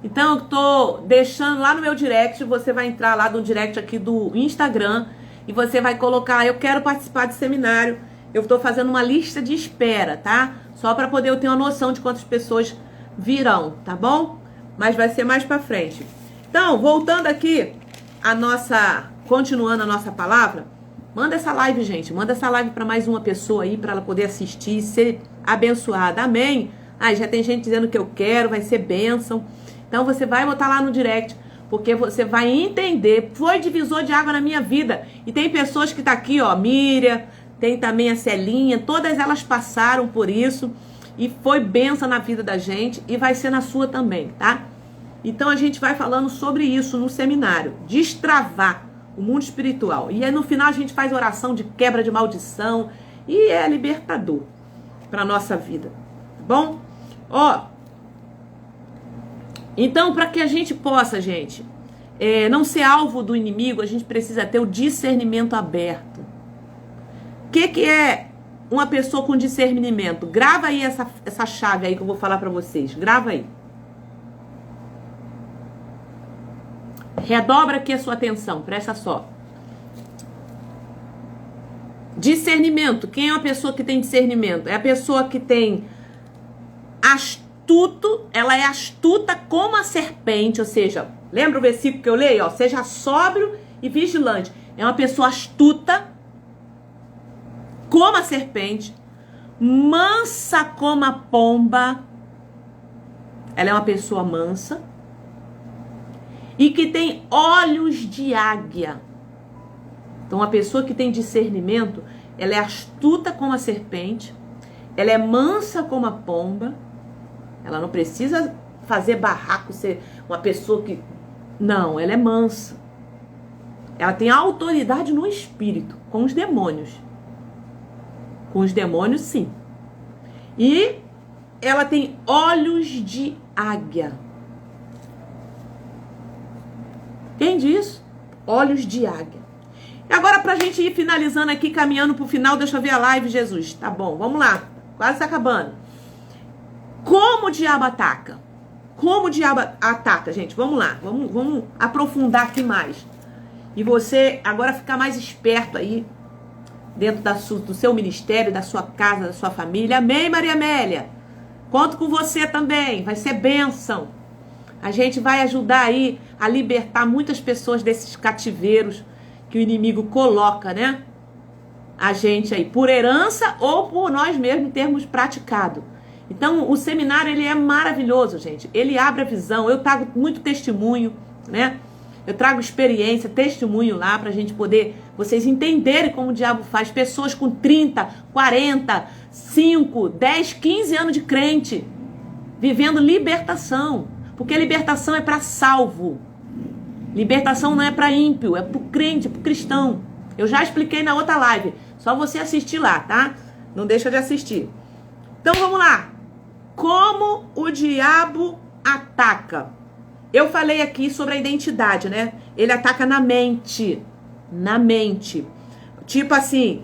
Então eu tô deixando lá no meu direct, você vai entrar lá no direct aqui do Instagram e você vai colocar: eu quero participar do seminário. Eu tô fazendo uma lista de espera, tá? Só para poder eu ter uma noção de quantas pessoas virão, tá bom? Mas vai ser mais para frente. Então, voltando aqui continuando a nossa palavra, manda essa live, gente, manda essa live para mais uma pessoa aí, para ela poder assistir e ser abençoada, amém? Já tem gente dizendo que eu quero, vai ser bênção. Então você vai botar lá no direct, porque você vai entender, foi divisor de água na minha vida. E tem pessoas que tá aqui, ó, Miriam, tem também a Celinha, todas elas passaram por isso e foi bênção na vida da gente e vai ser na sua também, tá? Então a gente vai falando sobre isso no seminário, destravar o mundo espiritual. E aí no final a gente faz oração de quebra de maldição e é libertador para nossa vida, tá bom? Ó, então para que a gente possa, gente, não ser alvo do inimigo, a gente precisa ter o discernimento aberto. O que é uma pessoa com discernimento? Grava aí essa chave aí que eu vou falar para vocês, grava aí. Redobra aqui a sua atenção, presta só. Discernimento. Quem é uma pessoa que tem discernimento? É a pessoa que tem ela é astuta como a serpente, ou seja, lembra o versículo que eu leio? Ó, seja sóbrio e vigilante. É uma pessoa astuta como a serpente, mansa como a pomba. Ela é uma pessoa mansa e que tem olhos de águia. Então, uma pessoa que tem discernimento, ela é astuta como a serpente, ela é mansa como a pomba, ela não precisa fazer barraco, ser uma pessoa que... Não, ela é mansa. Ela tem autoridade no espírito, com os demônios. Com os demônios, sim. E ela tem olhos de águia. Quem diz? Olhos de águia. E agora, pra gente ir finalizando aqui, caminhando pro final, deixa eu ver a live, Jesus. Tá bom, vamos lá. Quase tá acabando. Como o diabo ataca? Como o diabo ataca, gente? Vamos lá, vamos aprofundar aqui mais. E você agora ficar mais esperto aí, dentro do seu ministério, da sua casa, da sua família. Amém, Maria Amélia? Conto com você também, vai ser bênção. A gente vai ajudar aí a libertar muitas pessoas desses cativeiros que o inimigo coloca, né? A gente aí, por herança ou por nós mesmos termos praticado. Então, o seminário, ele é maravilhoso, gente. Ele abre a visão. Eu trago muito testemunho, né? Eu trago experiência, testemunho lá pra gente poder, vocês entenderem como o diabo faz. Pessoas com 30, 40, 5, 10, 15 anos de crente, vivendo libertação. Porque libertação é para salvo. Libertação não é para ímpio, é pro crente, pro cristão. Eu já expliquei na outra live. Só você assistir lá, tá? Não deixa de assistir. Então vamos lá. Como o diabo ataca? Eu falei aqui sobre a identidade, né? Ele ataca na mente. Na mente. Tipo assim,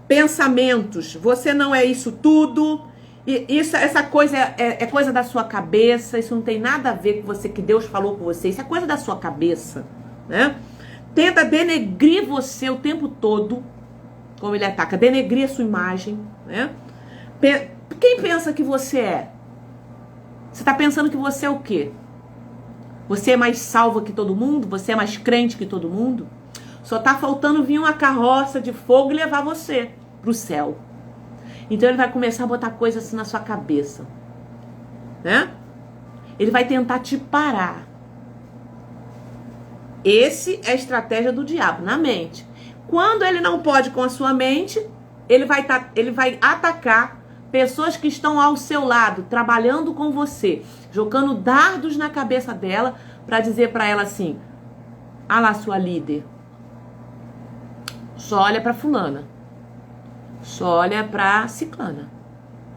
pensamentos. Você não é isso tudo. Essa coisa é coisa da sua cabeça. Isso não tem nada a ver com você, que Deus falou com você. Isso é coisa da sua cabeça, né? Tenta denegrir você o tempo todo. Como ele ataca. Denegrir a sua imagem, né? Quem pensa que você é? Você está pensando que você é o quê? Você é mais salvo que todo mundo? Você é mais crente que todo mundo? Só está faltando vir uma carroça de fogo e levar você para o céu. Então ele vai começar a botar coisas assim na sua cabeça, né? Ele vai tentar te parar. Esse é a estratégia do diabo, na mente. Quando ele não pode com a sua mente, ele vai atacar pessoas que estão ao seu lado, trabalhando com você, jogando dardos na cabeça dela para dizer para ela assim: ah lá, sua líder, só olha para fulana, só olha para ciclana,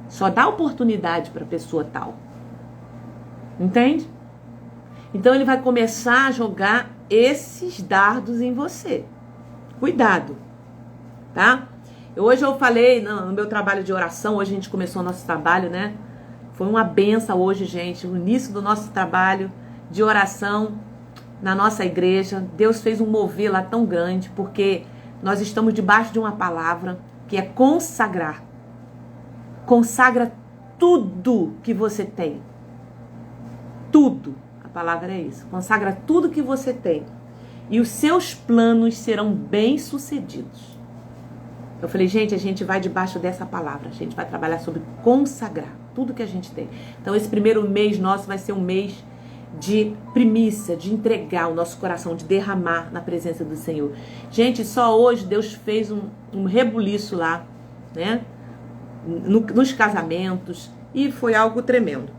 só dá oportunidade para pessoa tal. Entende? Então ele vai começar a jogar esses dardos em você. Cuidado, tá? Hoje eu falei no meu trabalho de oração. Hoje a gente começou o nosso trabalho, né? Foi uma benção hoje, gente. O início do nosso trabalho de oração na nossa igreja. Deus fez um mover lá tão grande, porque nós estamos debaixo de uma palavra que é consagrar. Consagra tudo que você tem. Tudo. A palavra é isso. Consagra tudo que você tem. E os seus planos serão bem-sucedidos. Eu falei, gente, a gente vai debaixo dessa palavra. A gente vai trabalhar sobre consagrar tudo que a gente tem. Então, esse primeiro mês nosso vai ser um mês de primícia, de entregar o nosso coração, de derramar na presença do Senhor. Gente, só hoje Deus fez um rebuliço lá, né? Nos casamentos. E foi algo tremendo.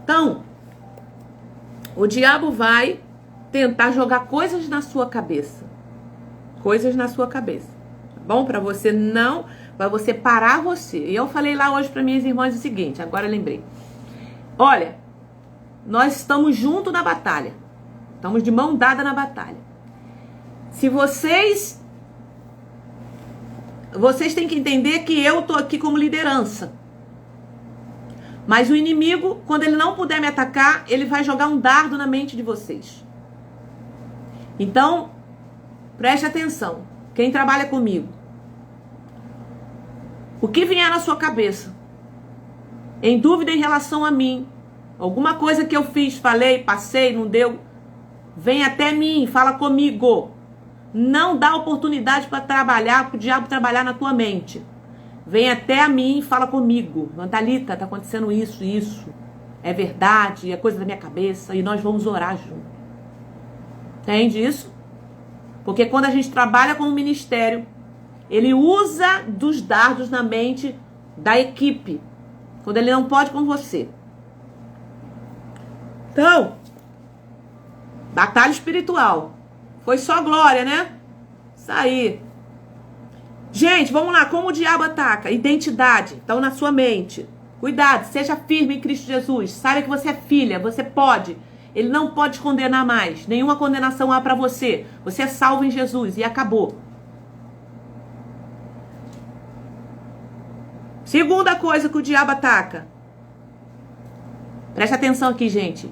Então, o diabo vai tentar jogar coisas na sua cabeça. Coisas na sua cabeça. Bom, para você não, para você parar você. E eu falei lá hoje para minhas irmãs o seguinte, agora eu lembrei. Olha, nós estamos juntos na batalha. Estamos de mão dada na batalha. Se vocês têm que entender que eu tô aqui como liderança. Mas o inimigo, quando ele não puder me atacar, ele vai jogar um dardo na mente de vocês. Então, preste atenção. Quem trabalha comigo, o que vier na sua cabeça, em dúvida em relação a mim, alguma coisa que eu fiz, falei, passei, não deu, vem até mim, fala comigo. Não dá oportunidade para trabalhar, para o diabo trabalhar na tua mente. Vem até a mim e fala comigo. Thalita, tá acontecendo isso. É verdade, é coisa da minha cabeça, e nós vamos orar junto. Entende isso? Porque quando a gente trabalha com o ministério, ele usa dos dardos na mente da equipe. Quando ele não pode com você. Então, batalha espiritual. Foi só glória, né? Isso aí. Gente, vamos lá. Como o diabo ataca? Identidade. Então, na sua mente. Cuidado, seja firme em Cristo Jesus. Saiba que você é filha, você pode. Ele não pode te condenar mais. Nenhuma condenação há para você. Você é salvo em Jesus e acabou. Segunda coisa que o diabo ataca. Presta atenção aqui, gente.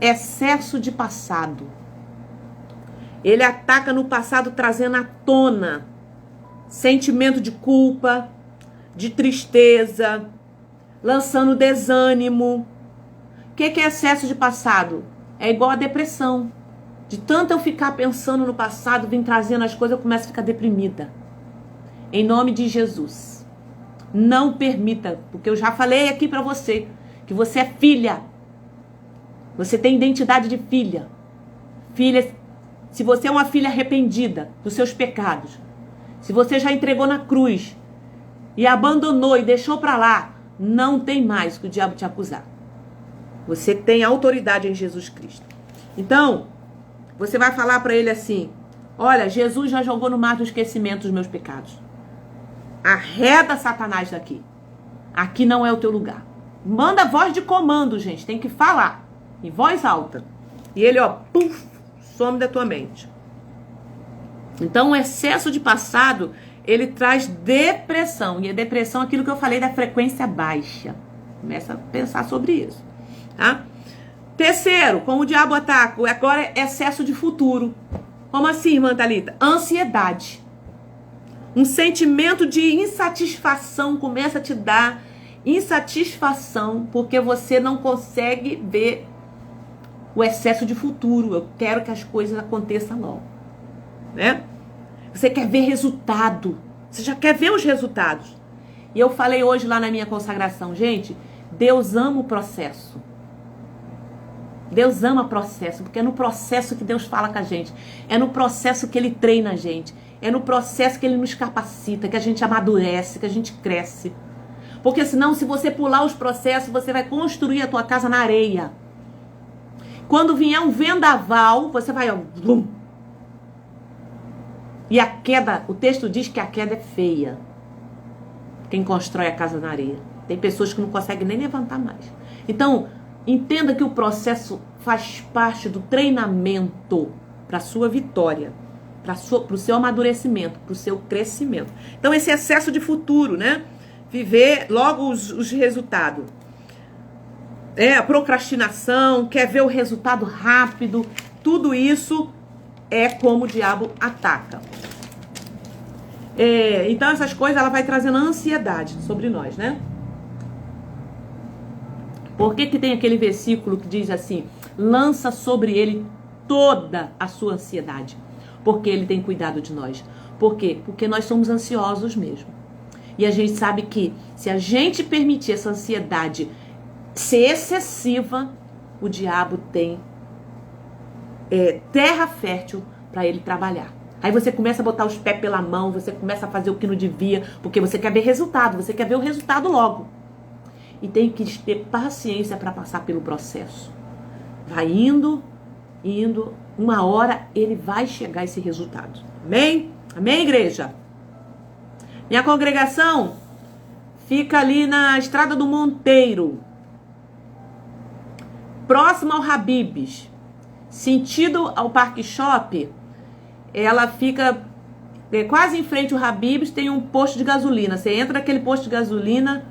Excesso de passado. Ele ataca no passado trazendo à tona sentimento de culpa, de tristeza, lançando desânimo. O que é excesso de passado? É igual a depressão. De tanto eu ficar pensando no passado, vim trazendo as coisas, eu começo a ficar deprimida. Em nome de Jesus. Não permita, porque eu já falei aqui pra você, que você é filha. Você tem identidade de filha. Filha, se você é uma filha arrependida dos seus pecados, se você já entregou na cruz e abandonou e deixou pra lá, não tem mais que o diabo te acusar. Você tem autoridade em Jesus Cristo. Então, você vai falar pra ele assim: olha, Jesus já jogou no mar do esquecimento os meus pecados. Arreda Satanás daqui. Aqui não é o teu lugar. Manda voz de comando, gente. Tem que falar. Em voz alta. E ele, ó, puf, some da tua mente. Então, o excesso de passado, ele traz depressão. E a depressão é aquilo que eu falei da frequência baixa. Começa a pensar sobre isso. Tá? Terceiro, como o diabo ataca, agora é excesso de futuro. Como assim, irmã Thalita? Ansiedade. Um sentimento de insatisfação começa a te dar insatisfação porque você não consegue ver o excesso de futuro. Eu quero que as coisas aconteçam logo, né? Você quer ver resultado. Você já quer ver os resultados. E eu falei hoje lá na minha consagração, gente, Deus ama o processo. Deus ama processo, porque é no processo que Deus fala com a gente. É no processo que Ele treina a gente. É no processo que Ele nos capacita, que a gente amadurece, que a gente cresce. Porque senão, se você pular os processos, você vai construir a tua casa na areia. Quando vier um vendaval, você vai, ó, blum. E a queda, o texto diz que a queda é feia. Quem constrói a casa na areia. Tem pessoas que não conseguem nem levantar mais. Então, entenda que o processo faz parte do treinamento para a sua vitória, para o seu amadurecimento, para o seu crescimento. Então, esse excesso de futuro, né? Viver logo os resultados. A procrastinação, quer ver o resultado rápido. Tudo isso é como o diabo ataca. Então, essas coisas, ela vai trazendo ansiedade sobre nós, né? Por que tem aquele versículo que diz assim: lança sobre ele toda a sua ansiedade? Porque ele tem cuidado de nós. Por quê? Porque nós somos ansiosos mesmo. E a gente sabe que se a gente permitir essa ansiedade ser excessiva, o diabo tem terra fértil para ele trabalhar. Aí você começa a botar os pés pela mão, você começa a fazer o que não devia, porque você quer ver resultado, você quer ver o resultado logo. E tem que ter paciência para passar pelo processo. Vai indo, uma hora ele vai chegar a esse resultado. Amém? Amém, igreja? Minha congregação fica ali na Estrada do Monteiro, próximo ao Habib's, sentido ao Parque Shop. Ela fica quase em frente ao Habib's, tem um posto de gasolina. Você entra naquele posto de gasolina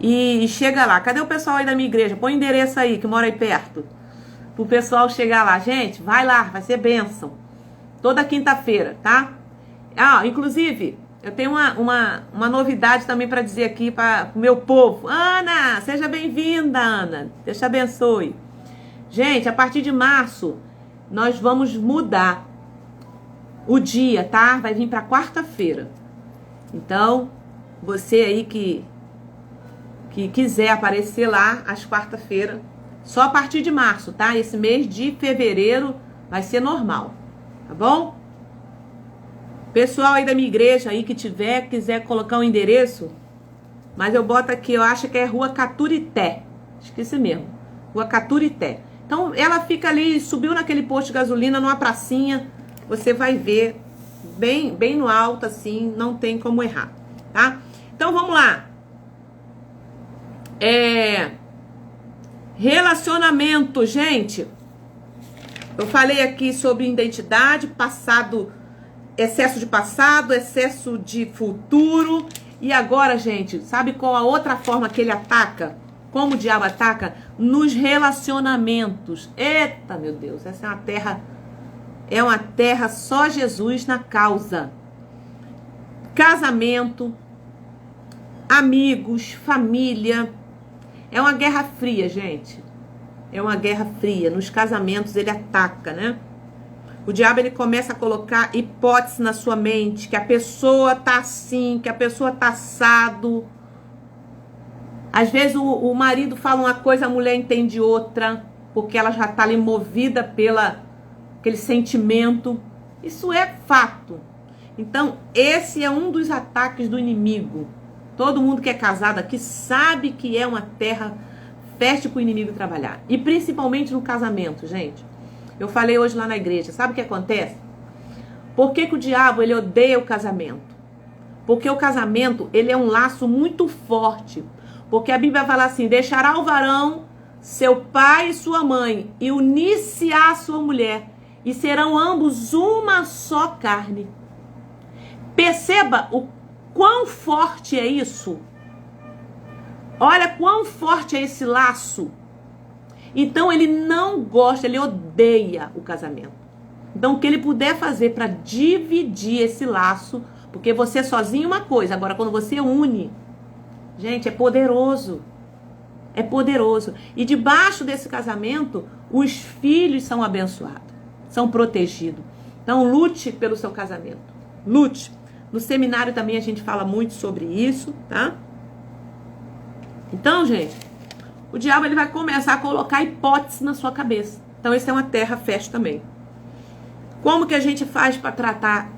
e chega lá. Cadê o pessoal aí da minha igreja? Põe o endereço aí, que mora aí perto. Pro pessoal chegar lá. Gente, vai lá, vai ser bênção. Toda quinta-feira, tá? Inclusive, eu tenho uma novidade também para dizer aqui para o meu povo. Ana, seja bem-vinda, Ana. Deus te abençoe. Gente, a partir de março, nós vamos mudar o dia, tá? Vai vir para quarta-feira. Então, você aí que quiser aparecer lá às quarta-feira, só a partir de março, tá? Esse mês de fevereiro vai ser normal, tá bom? Pessoal aí da minha igreja aí que quiser colocar um endereço, mas eu boto aqui, eu acho que é Rua Caturité. Esqueci mesmo. Rua Caturité. Então, ela fica ali, subiu naquele posto de gasolina, numa pracinha, você vai ver bem no alto, assim, não tem como errar, tá? Então, vamos lá. Relacionamento, gente. Eu falei aqui sobre identidade, passado, excesso de futuro, E agora, gente, sabe qual a outra forma que ele ataca? Como o diabo ataca? Nos relacionamentos. Eita, meu Deus, essa é uma terra só Jesus na causa. Casamento, amigos, família. É uma guerra fria, gente. É uma guerra fria. Nos casamentos ele ataca, né? O diabo, ele começa a colocar hipótese na sua mente, que a pessoa tá assim, que a pessoa tá assado. Às vezes o marido fala uma coisa, a mulher entende outra, porque ela já tá ali movida aquele sentimento. Isso é fato. Então, esse é um dos ataques do inimigo. Todo mundo que é casado aqui sabe que é uma terra fértil para o inimigo trabalhar. E principalmente no casamento, gente. Eu falei hoje lá na igreja, sabe o que acontece? Por que o diabo, ele odeia o casamento? Porque o casamento, ele é um laço muito forte. Porque a Bíblia fala assim, deixará o varão, seu pai e sua mãe, e unir-se à sua mulher, e serão ambos uma só carne. Perceba o quão forte é isso. Olha quão forte é esse laço. Então ele não gosta, ele odeia o casamento. Então o que ele puder fazer para dividir esse laço, porque você sozinho é uma coisa, agora quando você une, gente, é poderoso. É poderoso. E debaixo desse casamento, os filhos são abençoados, são protegidos. Então lute pelo seu casamento. Lute. No seminário também a gente fala muito sobre isso, tá? Então, gente, o diabo, ele vai começar a colocar hipóteses na sua cabeça. Então, isso é uma terra fértil também. Como que a gente faz para tratar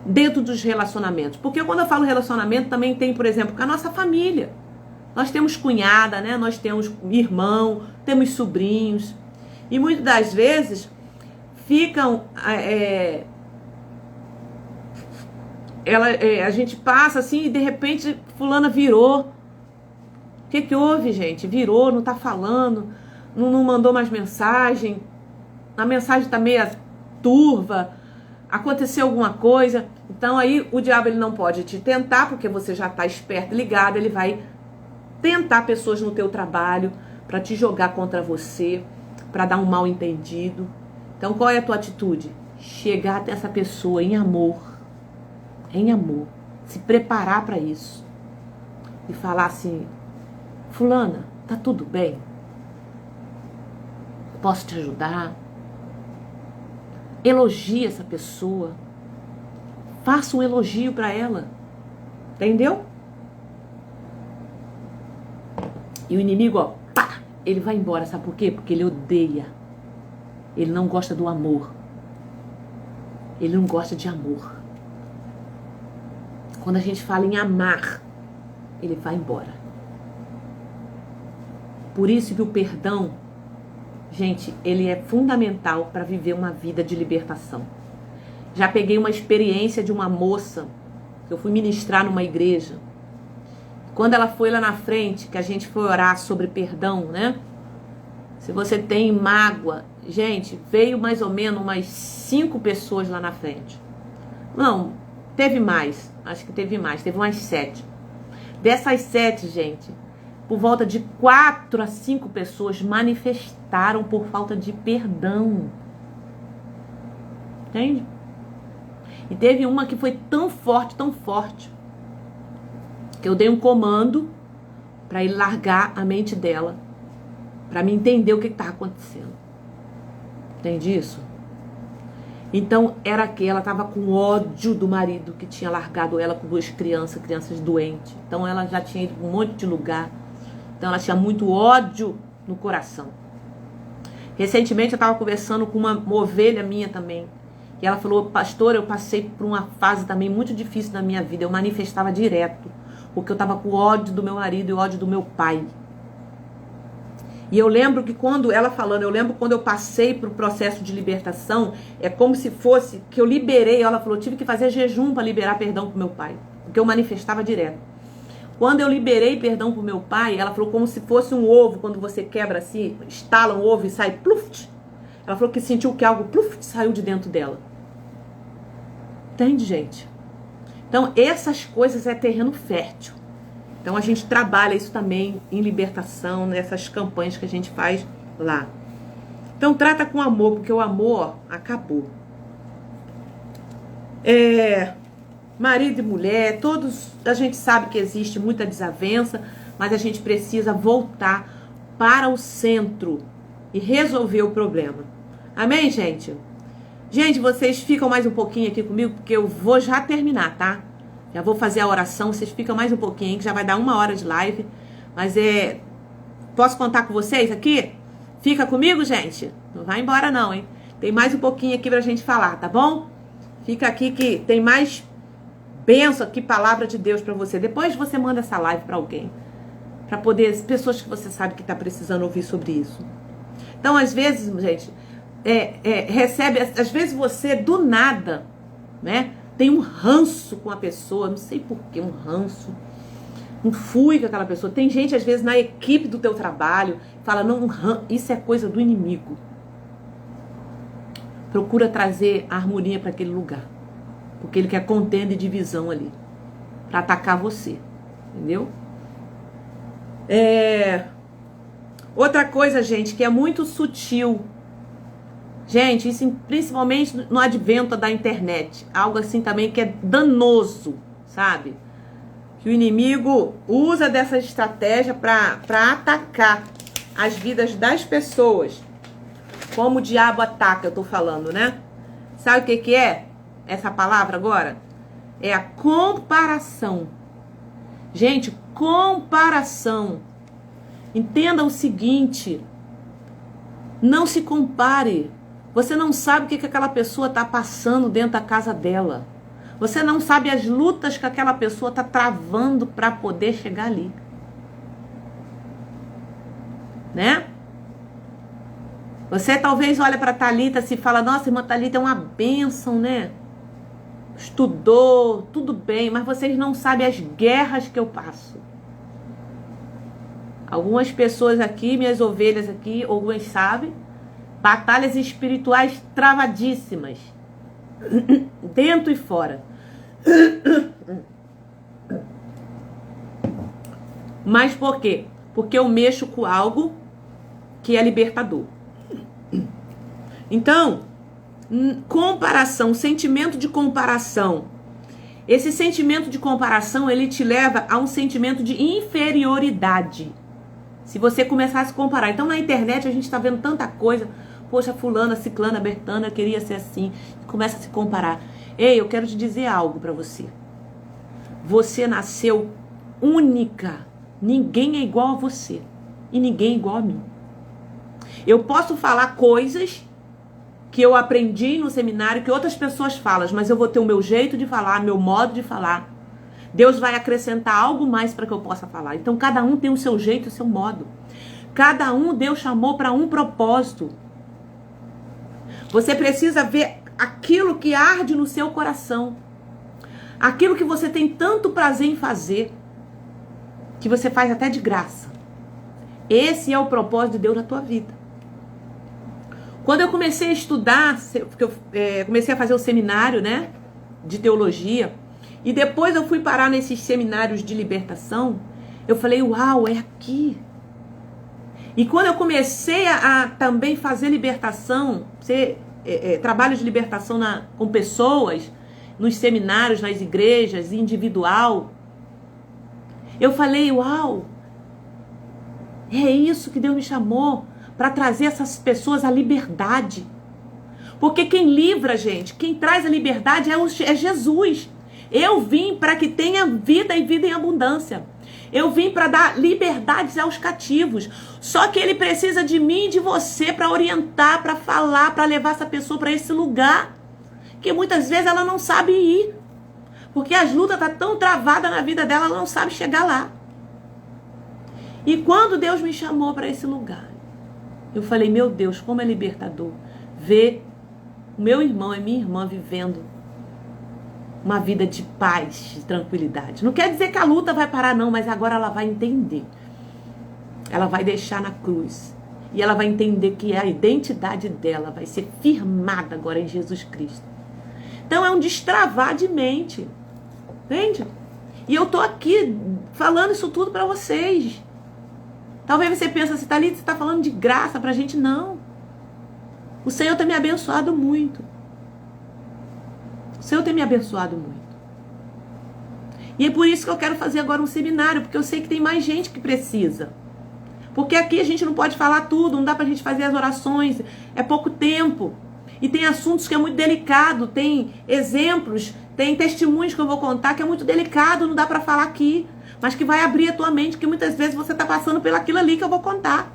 dentro dos relacionamentos? Porque quando eu falo relacionamento, também tem, por exemplo, com a nossa família. Nós temos cunhada, né? Nós temos irmão, temos sobrinhos. E muitas das vezes ficam... a gente passa assim e de repente fulana virou. O que houve, gente? Virou, não tá falando, não mandou mais mensagem, a mensagem tá meio turva, aconteceu alguma coisa. Então aí o diabo, ele não pode te tentar, porque você já tá esperto e ligado, ele vai tentar pessoas no teu trabalho para te jogar contra você, para dar um mal entendido. Então qual é a tua atitude? Chegar até essa pessoa em amor, se preparar para isso e falar assim: fulana, tá tudo bem? Posso te ajudar? Elogie essa pessoa. Faça um elogio para ela. Entendeu? E o inimigo, ó, pá, ele vai embora. Sabe por quê? Porque ele odeia. Ele não gosta do amor. Ele não gosta de amor. Quando a gente fala em amar, ele vai embora. Por isso que o perdão, gente, ele é fundamental para viver uma vida de libertação. Já peguei uma experiência de uma moça, que eu fui ministrar numa igreja. Quando ela foi lá na frente, que a gente foi orar sobre perdão, né? Se você tem mágoa, gente, veio mais ou menos umas 5 pessoas lá na frente. Não, teve mais, acho que teve mais, teve umas 7. Dessas 7, gente, por volta de 4 a 5 pessoas manifestaram por falta de perdão. Entende? E teve uma que foi tão forte, que eu dei um comando para ele largar a mente dela, para me entender o que estava acontecendo. Entende isso? Então, era que ela estava com ódio do marido que tinha largado ela com 2 crianças doentes. Então, ela já tinha ido para um monte de lugar. Então, ela tinha muito ódio no coração. Recentemente, eu estava conversando com uma ovelha minha também. E ela falou: pastor, eu passei por uma fase também muito difícil na minha vida. Eu manifestava direto, porque eu estava com ódio do meu marido e ódio do meu pai. E eu lembro que quando ela falando, eu lembro quando eu passei para o processo de libertação, é como se fosse que eu liberei. Ela falou: tive que fazer jejum para liberar perdão para o meu pai, porque eu manifestava direto. Quando eu liberei perdão para o meu pai, ela falou como se fosse um ovo, quando você quebra assim, estala um ovo e sai pluft. Ela falou que sentiu que algo pluft saiu de dentro dela. Entende, gente? Então, essas coisas é terreno fértil. Então, a gente trabalha isso também em libertação, nessas campanhas que a gente faz lá. Então, trata com amor, porque o amor acabou. Marido e mulher, todos, a gente sabe que existe muita desavença, mas a gente precisa voltar para o centro e resolver o problema. Amém, gente? Gente, vocês ficam mais um pouquinho aqui comigo, porque eu vou já terminar, tá? Já vou fazer a oração, vocês ficam mais um pouquinho, que já vai dar 1 hora de live. Mas posso contar com vocês aqui? Fica comigo, gente? Não vai embora não, hein? Tem mais um pouquinho aqui pra gente falar, tá bom? Fica aqui que tem mais bênção aqui, palavra de Deus pra você. Depois você manda essa live pra alguém. Pra poder, pessoas que você sabe que tá precisando ouvir sobre isso. Então, às vezes, gente, recebe, às vezes você, do nada, né? Tem um ranço com a pessoa, não sei porquê, um ranço. Um fui com aquela pessoa. Tem gente, às vezes, na equipe do teu trabalho, fala, não, isso é coisa do inimigo. Procura trazer harmonia para aquele lugar. Porque ele quer contenda e divisão ali. Para atacar você. Entendeu? Outra coisa, gente, que é muito sutil. Gente, isso principalmente no advento da internet. Algo assim também que é danoso, sabe? Que o inimigo usa dessa estratégia para atacar as vidas das pessoas. Como o diabo ataca, eu tô falando, né? Sabe o que é essa palavra agora? É a comparação. Gente, comparação. Entenda o seguinte. Não se compare. Você não sabe o que aquela pessoa tá passando dentro da casa dela. Você não sabe as lutas que aquela pessoa tá travando para poder chegar ali. Né? Você talvez olha para Thalita e fala, nossa, irmã Thalita é uma bênção, né? Estudou, tudo bem, mas vocês não sabem as guerras que eu passo. Algumas pessoas aqui, minhas ovelhas aqui, algumas sabem, batalhas espirituais travadíssimas, dentro e fora. Mas por quê? Porque eu mexo com algo que é libertador. Então, comparação, sentimento de comparação. Esse sentimento de comparação, ele te leva a um sentimento de inferioridade. Se você começar a se comparar. Então, na internet, a gente está vendo tanta coisa. Poxa, fulana, ciclana, bertana, eu queria ser assim. Começa a se comparar. Ei, eu quero te dizer algo para você. Você nasceu única. Ninguém é igual a você. E ninguém é igual a mim. Eu posso falar coisas que eu aprendi no seminário, que outras pessoas falam, mas eu vou ter o meu jeito de falar, meu modo de falar. Deus vai acrescentar algo mais para que eu possa falar. Então, cada um tem o seu jeito e o seu modo. Cada um Deus chamou para um propósito. Você precisa ver aquilo que arde no seu coração. Aquilo que você tem tanto prazer em fazer, que você faz até de graça. Esse é o propósito de Deus na tua vida. Quando eu comecei a estudar, porque eu comecei a fazer o seminário, né, de teologia, e depois eu fui parar nesses seminários de libertação, eu falei, uau, é aqui. E quando eu comecei a também fazer libertação, trabalho de libertação com pessoas, nos seminários, nas igrejas, individual, eu falei, uau, é isso que Deus me chamou, para trazer essas pessoas à liberdade. Porque quem livra, gente, quem traz a liberdade é Jesus. Eu vim para que tenha vida e vida em abundância. Eu vim para dar liberdades aos cativos. Só que ele precisa de mim e de você para orientar, para falar, para levar essa pessoa para esse lugar. Que muitas vezes ela não sabe ir. Porque as lutas estão tão travadas na vida dela, ela não sabe chegar lá. E quando Deus me chamou para esse lugar, eu falei, meu Deus, como é libertador ver o meu irmão e minha irmã vivendo uma vida de paz, de tranquilidade. Não quer dizer que a luta vai parar não, mas agora ela vai entender. Ela vai deixar na cruz. E ela vai entender que a identidade dela vai ser firmada agora em Jesus Cristo. Então é um destravar de mente. Entende? E eu tô aqui falando isso tudo para vocês. Talvez você pense assim, Thalita, você tá falando de graça pra gente? Não. O Senhor tem me abençoado muito. O Senhor tem me abençoado muito. E é por isso que eu quero fazer agora um seminário, porque eu sei que tem mais gente que precisa. Porque aqui a gente não pode falar tudo, não dá pra gente fazer as orações, é pouco tempo. E tem assuntos que é muito delicado, tem exemplos, tem testemunhos que eu vou contar que é muito delicado, não dá pra falar aqui. Mas que vai abrir a tua mente, que muitas vezes você tá passando pelo aquilo ali que eu vou contar.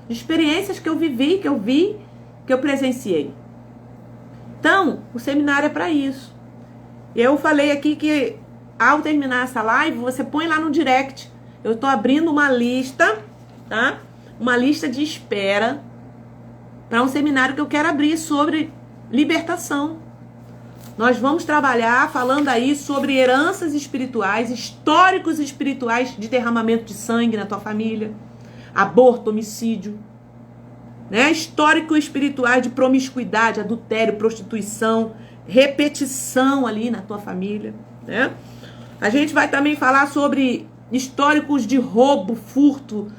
De experiências que eu vivi, que eu vi, que eu presenciei. Então, o seminário é pra isso. Eu falei aqui que ao terminar essa live, você põe lá no direct. Eu tô abrindo uma lista, tá? Uma lista de espera para um seminário que eu quero abrir sobre libertação. Nós vamos trabalhar falando aí sobre heranças espirituais, históricos espirituais de derramamento de sangue na tua família, aborto, homicídio, né? Histórico espirituais de promiscuidade, adultério, prostituição, repetição ali na tua família, né? A gente vai também falar sobre históricos de roubo, furto,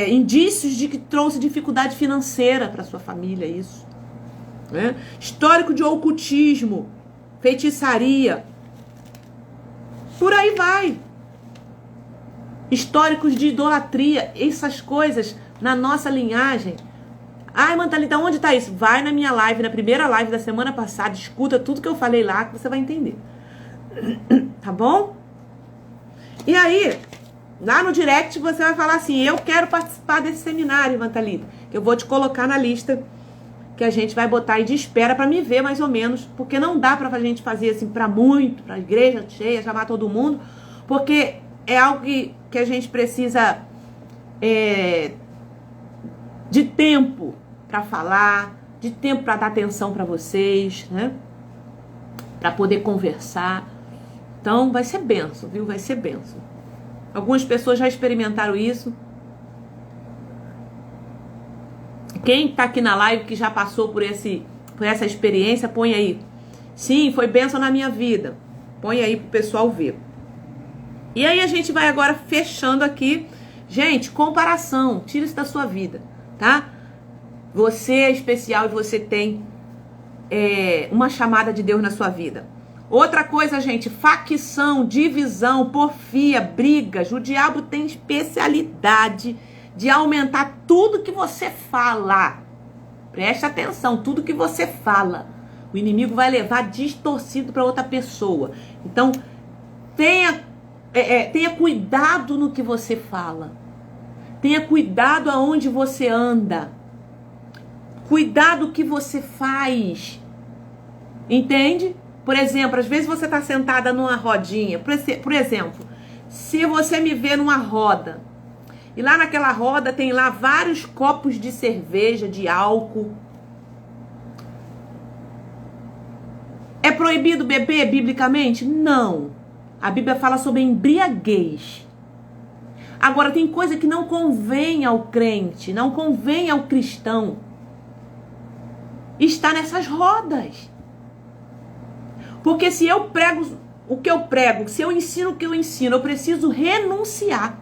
indícios de que trouxe dificuldade financeira para sua família, isso. Né? Histórico de ocultismo, feitiçaria, por aí vai. Históricos de idolatria, essas coisas na nossa linhagem. Ai, Thalita, onde está isso? Vai na minha live, na primeira live da semana passada, escuta tudo que eu falei lá que você vai entender. Tá bom? E aí, lá no direct você vai falar assim, eu quero participar desse seminário, Thalita, que eu vou te colocar na lista que a gente vai botar aí de espera para me ver mais ou menos, porque não dá pra gente fazer assim pra muito, pra igreja cheia, chamar todo mundo, porque é algo que a gente precisa de tempo pra falar, de tempo pra dar atenção pra vocês, né? Pra poder conversar. Então vai ser benção, viu? Vai ser benção. Algumas pessoas já experimentaram isso. Quem tá aqui na live que já passou por essa experiência, põe aí. Sim, foi bênção na minha vida. Põe aí pro pessoal ver. E aí a gente vai agora fechando aqui. Gente, comparação. Tira isso da sua vida, tá? Você é especial e você tem uma chamada de Deus na sua vida. Outra coisa, gente, facção, divisão, porfia, brigas. O diabo tem especialidade de aumentar tudo que você fala. Preste atenção, tudo que você fala. O inimigo vai levar distorcido para outra pessoa. Então, tenha cuidado no que você fala. Tenha cuidado aonde você anda. Cuidado o que você faz. Entende? Por exemplo, às vezes você está sentada numa rodinha. Por exemplo, se você me vê numa roda, e lá naquela roda tem lá vários copos de cerveja, de álcool. É proibido beber biblicamente? Não. A Bíblia fala sobre embriaguez. Agora, tem coisa que não convém ao crente, não convém ao cristão estar nessas rodas. Porque se eu prego o que eu prego, se eu ensino o que eu ensino, eu preciso renunciar.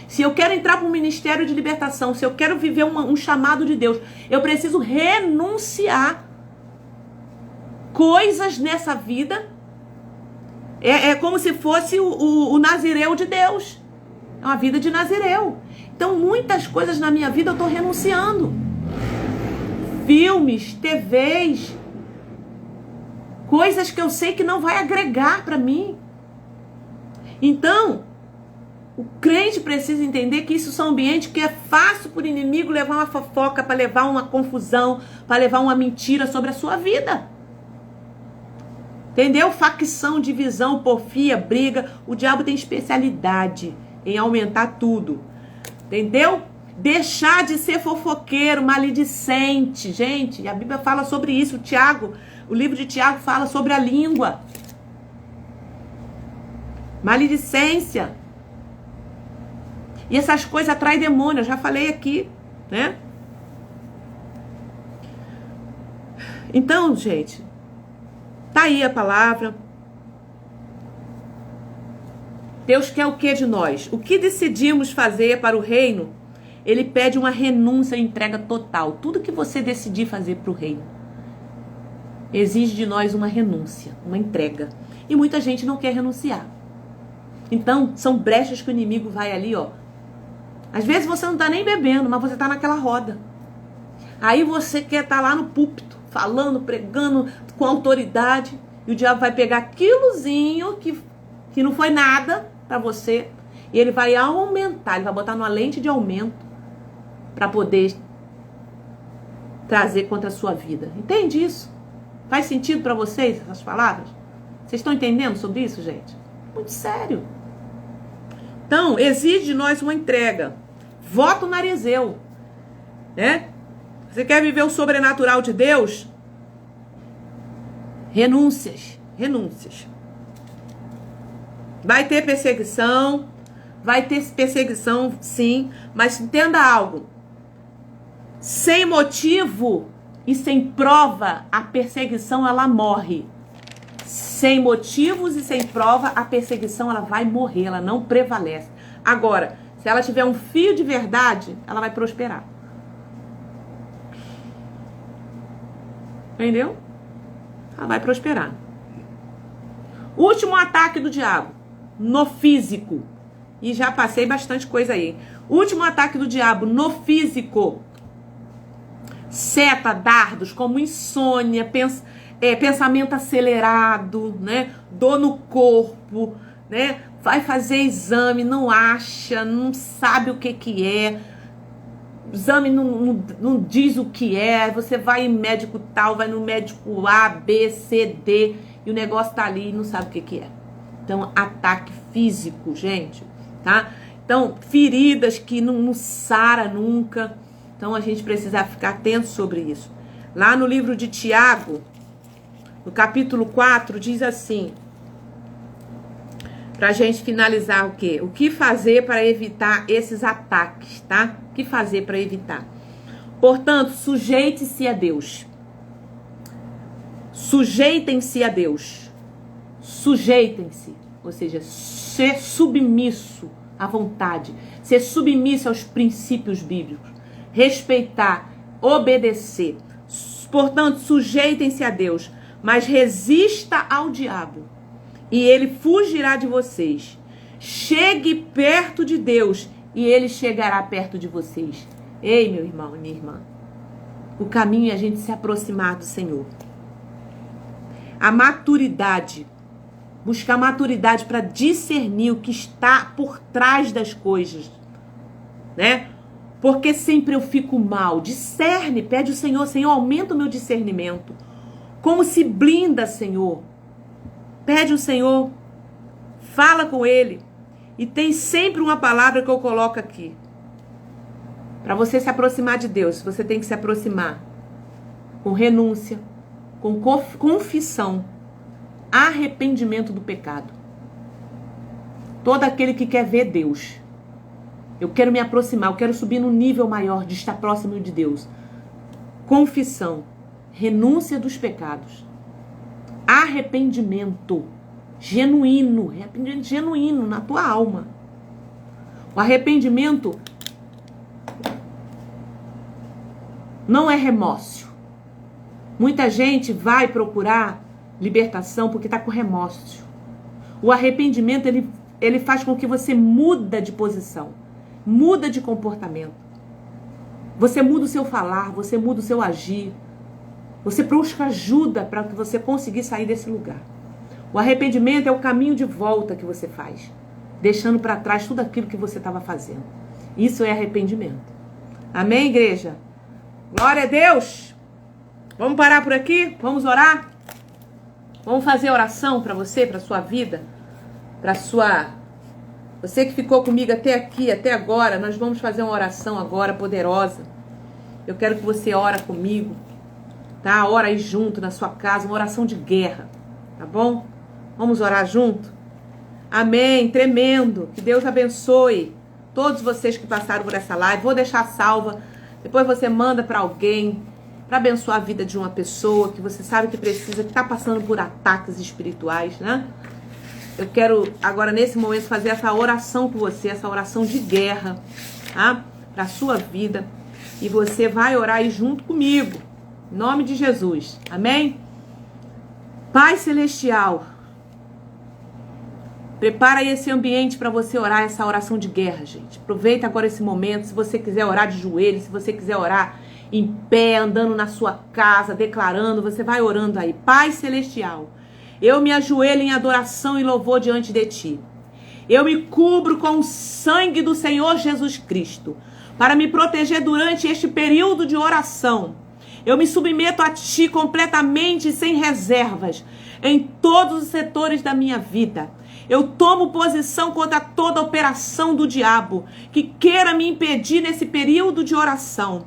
Se eu quero entrar para um ministério de libertação, se eu quero viver um chamado de Deus, eu preciso renunciar coisas nessa vida. É como se fosse o nazireu de Deus. É uma vida de nazireu. Então, muitas coisas na minha vida eu estou renunciando. Filmes, TVs, coisas que eu sei que não vai agregar para mim. Então, o crente precisa entender que isso são ambientes que é fácil para o inimigo levar uma fofoca, para levar uma confusão, para levar uma mentira sobre a sua vida. Entendeu? Facção, divisão, porfia, briga. O diabo tem especialidade em aumentar tudo. Entendeu? Deixar de ser fofoqueiro, maledicente. Gente, a Bíblia fala sobre isso. O livro de Tiago fala sobre a língua. Maledicência. E essas coisas atraem demônio, eu já falei aqui, né? Então, gente, tá aí a palavra. Deus quer o que de nós? O que decidimos fazer para o reino? Ele pede uma renúncia e entrega total. Tudo que você decidir fazer para o reino exige de nós uma renúncia, uma entrega. E muita gente não quer renunciar. Então, são brechas que o inimigo vai ali, ó. Às vezes você não está nem bebendo, mas você está naquela roda. Aí você quer estar lá no púlpito, falando, pregando com autoridade. E o diabo vai pegar aquilozinho que não foi nada para você. E ele vai aumentar, ele vai botar numa lente de aumento para poder trazer contra a sua vida. Entende isso? Faz sentido para vocês essas palavras? Vocês estão entendendo sobre isso, gente? Muito sério. Então, exige de nós uma entrega. Voto narizeu. Né? Você quer viver o sobrenatural de Deus? Renúncias. Renúncias. Vai ter perseguição. Vai ter perseguição, sim. Mas entenda algo. Sem motivo e sem prova, a perseguição, ela morre. Sem motivos e sem prova, a perseguição, ela vai morrer, ela não prevalece. Agora, se ela tiver um fio de verdade, ela vai prosperar. Entendeu? Ela vai prosperar. Último ataque do diabo, no físico. E já passei bastante coisa aí. Último ataque do diabo, no físico. Seta, dardos, como insônia, pensamento acelerado, né? Dor no corpo, né? Vai fazer exame, não acha, não sabe o que é. O exame não diz o que é. Você vai em médico tal, vai no médico A, B, C, D, e o negócio tá ali e não sabe o que é. Então, ataque físico, gente, tá? Então, feridas que não sara nunca. Então, a gente precisa ficar atento sobre isso. Lá no livro de Tiago, no capítulo 4, diz assim, pra gente finalizar o quê? O que fazer para evitar esses ataques, tá? O que fazer para evitar? Portanto, sujeite-se a Deus. Sujeitem-se a Deus. Sujeitem-se. Ou seja, ser submisso à vontade. Ser submisso aos princípios bíblicos. Respeitar, obedecer. Portanto, sujeitem-se a Deus, mas resista ao diabo, e ele fugirá de vocês. Chegue perto de Deus, e ele chegará perto de vocês. Ei, meu irmão e minha irmã, o caminho é a gente se aproximar do Senhor. A maturidade, buscar maturidade para discernir o que está por trás das coisas, né? Porque sempre eu fico mal. Discerne, pede ao Senhor, Senhor, aumenta o meu discernimento. Como se blinda, Senhor. Pede ao Senhor, fala com Ele. E tem sempre uma palavra que eu coloco aqui. Para você se aproximar de Deus, você tem que se aproximar com renúncia, com confissão, arrependimento do pecado. Todo aquele que quer ver Deus. Eu quero me aproximar, eu quero subir no nível maior de estar próximo de Deus. Confissão, renúncia dos pecados, arrependimento genuíno, arrependimento genuíno na tua alma. O arrependimento não é remorso. Muita gente vai procurar libertação porque está com remorso. O arrependimento, ele faz com que você muda de posição. Muda de comportamento. Você muda o seu falar, você muda o seu agir. Você busca ajuda para que você conseguir sair desse lugar. O arrependimento é o caminho de volta que você faz, deixando para trás tudo aquilo que você estava fazendo. Isso é arrependimento. Amém, igreja? Glória a Deus! Vamos parar por aqui? Vamos orar? Vamos fazer oração para você, para sua vida, para sua... Você que ficou comigo até aqui, até agora, nós vamos fazer uma oração agora poderosa. Eu quero que você ora comigo, tá? Ora aí junto na sua casa, uma oração de guerra, tá bom? Vamos orar junto? Amém, tremendo. Que Deus abençoe todos vocês que passaram por essa live. Vou deixar salva, depois você manda para alguém, para abençoar a vida de uma pessoa que você sabe que precisa, que está passando por ataques espirituais, né? eu quero agora nesse momento fazer essa oração com você, essa oração de guerra, tá? Para a sua vida. E você vai orar aí junto comigo, em nome de Jesus, amém? Pai Celestial, prepara aí esse ambiente para você orar essa oração de guerra, gente. Aproveita agora esse momento, se você quiser orar de joelhos, se você quiser orar em pé, andando na sua casa, declarando, você vai orando aí. Pai Celestial, eu me ajoelho em adoração e louvor diante de Ti. Eu me cubro com o sangue do Senhor Jesus Cristo, para me proteger durante este período de oração. Eu me submeto a Ti completamente, sem reservas, em todos os setores da minha vida. Eu tomo posição contra toda operação do diabo que queira me impedir nesse período de oração.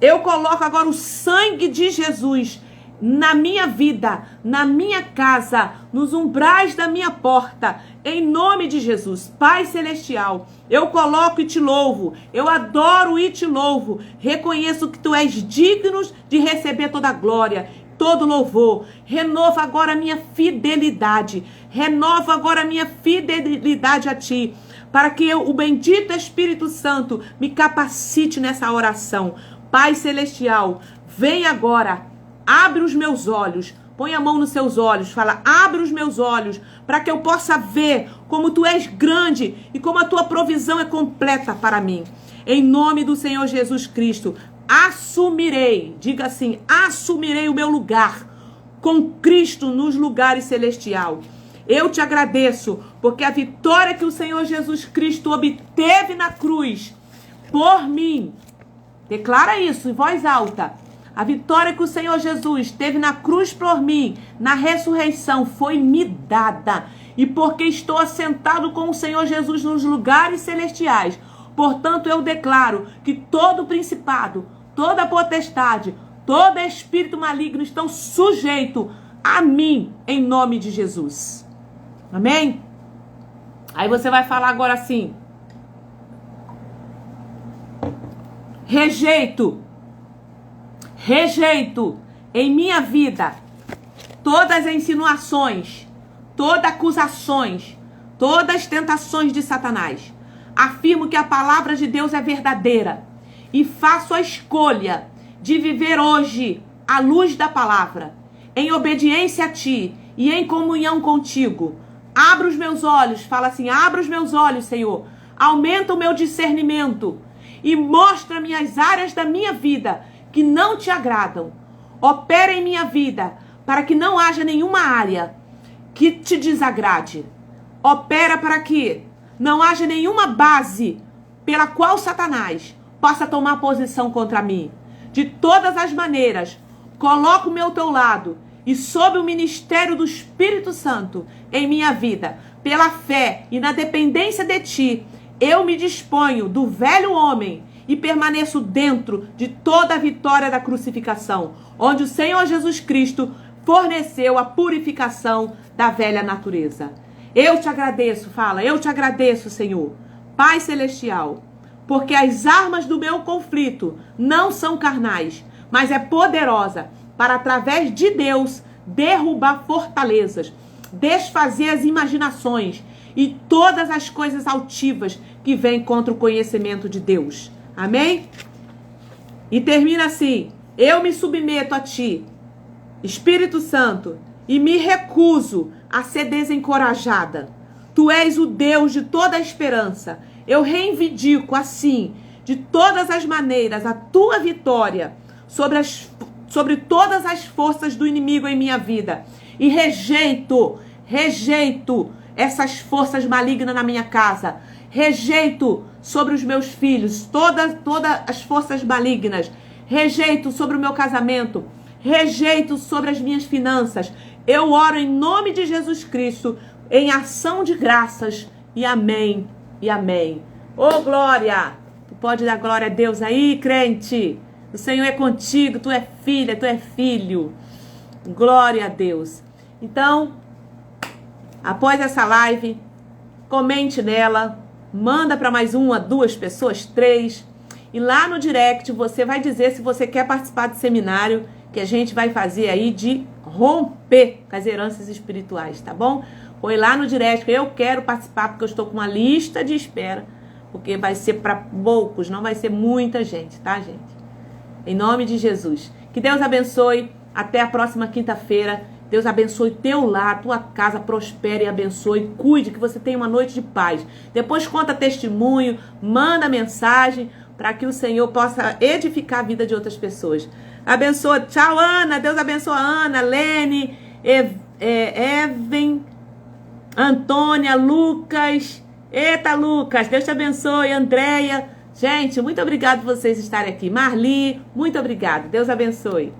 Eu coloco agora o sangue de Jesus na minha vida, na minha casa, nos umbrais da minha porta, em nome de Jesus. Pai Celestial, eu coloco e te louvo, eu adoro e te louvo, reconheço que tu és digno de receber toda a glória, todo louvor. Renova agora a minha fidelidade, renova agora a minha fidelidade a Ti, para que o bendito Espírito Santo me capacite nessa oração. Pai Celestial, vem agora, abre os meus olhos, põe a mão nos seus olhos, fala, abre os meus olhos, para que eu possa ver como Tu és grande e como a Tua provisão é completa para mim. Em nome do Senhor Jesus Cristo, assumirei, diga assim, assumirei o meu lugar com Cristo nos lugares celestiais. Eu te agradeço, porque a vitória que o Senhor Jesus Cristo obteve na cruz por mim, declara isso em voz alta. A vitória que o Senhor Jesus teve na cruz por mim, na ressurreição, foi me dada. E porque estou assentado com o Senhor Jesus nos lugares celestiais, portanto eu declaro que todo principado, toda potestade, todo espírito maligno estão sujeitos a mim, em nome de Jesus. Amém? Aí você vai falar agora assim: rejeito em minha vida todas as insinuações, todas acusações, todas as tentações de Satanás. Afirmo que a palavra de Deus é verdadeira e faço a escolha de viver hoje à luz da palavra, em obediência a Ti e em comunhão contigo. Abra os meus olhos, fala assim, abra os meus olhos, Senhor, aumenta o meu discernimento e mostra-me as áreas da minha vida que não Te agradam. Opera em minha vida para que não haja nenhuma área que Te desagrade. Opera para que não haja nenhuma base pela qual Satanás possa tomar posição contra mim. De todas as maneiras, coloco-me ao Teu lado e sob o ministério do Espírito Santo em minha vida, pela fé e na dependência de Ti, eu me disponho do velho homem e permaneço dentro de toda a vitória da crucificação, onde o Senhor Jesus Cristo forneceu a purificação da velha natureza. Eu Te agradeço, fala, eu Te agradeço, Senhor, Pai Celestial, porque as armas do meu conflito não são carnais, mas é poderosa para, através de Deus, derrubar fortalezas, desfazer as imaginações e todas as coisas altivas que vêm contra o conhecimento de Deus. Amém? E termina assim: eu me submeto a Ti, Espírito Santo, e me recuso a ser desencorajada. Tu és o Deus de toda a esperança. Eu reivindico, assim, de todas as maneiras, a Tua vitória sobre todas as forças do inimigo em minha vida. E rejeito essas forças malignas na minha casa. Rejeito sobre os meus filhos todas as forças malignas. Rejeito sobre o meu casamento. Rejeito sobre as minhas finanças. Eu oro em nome de Jesus Cristo, em ação de graças. E amém, e amém. Ô, glória! Tu pode dar glória a Deus aí, crente? O Senhor é contigo, tu é filha, tu é filho. Glória a Deus. Então, após essa live, comente nela, manda para mais 1, 2 pessoas, 3. E lá no direct você vai dizer se você quer participar do seminário que a gente vai fazer aí de romper com as heranças espirituais, tá bom? Põe lá no direct, eu quero participar porque eu estou com uma lista de espera, porque vai ser para poucos, não vai ser muita gente, tá, gente? Em nome de Jesus. Que Deus abençoe. Até a próxima quinta-feira. Deus abençoe teu lar, tua casa, prospere e abençoe. Cuide, que você tenha uma noite de paz. Depois conta testemunho, manda mensagem para que o Senhor possa edificar a vida de outras pessoas. Abençoa. Tchau, Ana. Deus abençoe a Ana, Lene, Even, Antônia, Lucas. Eita, Lucas. Deus te abençoe. Andréia. Gente, muito obrigado por vocês estarem aqui. Marli, muito obrigado. Deus abençoe.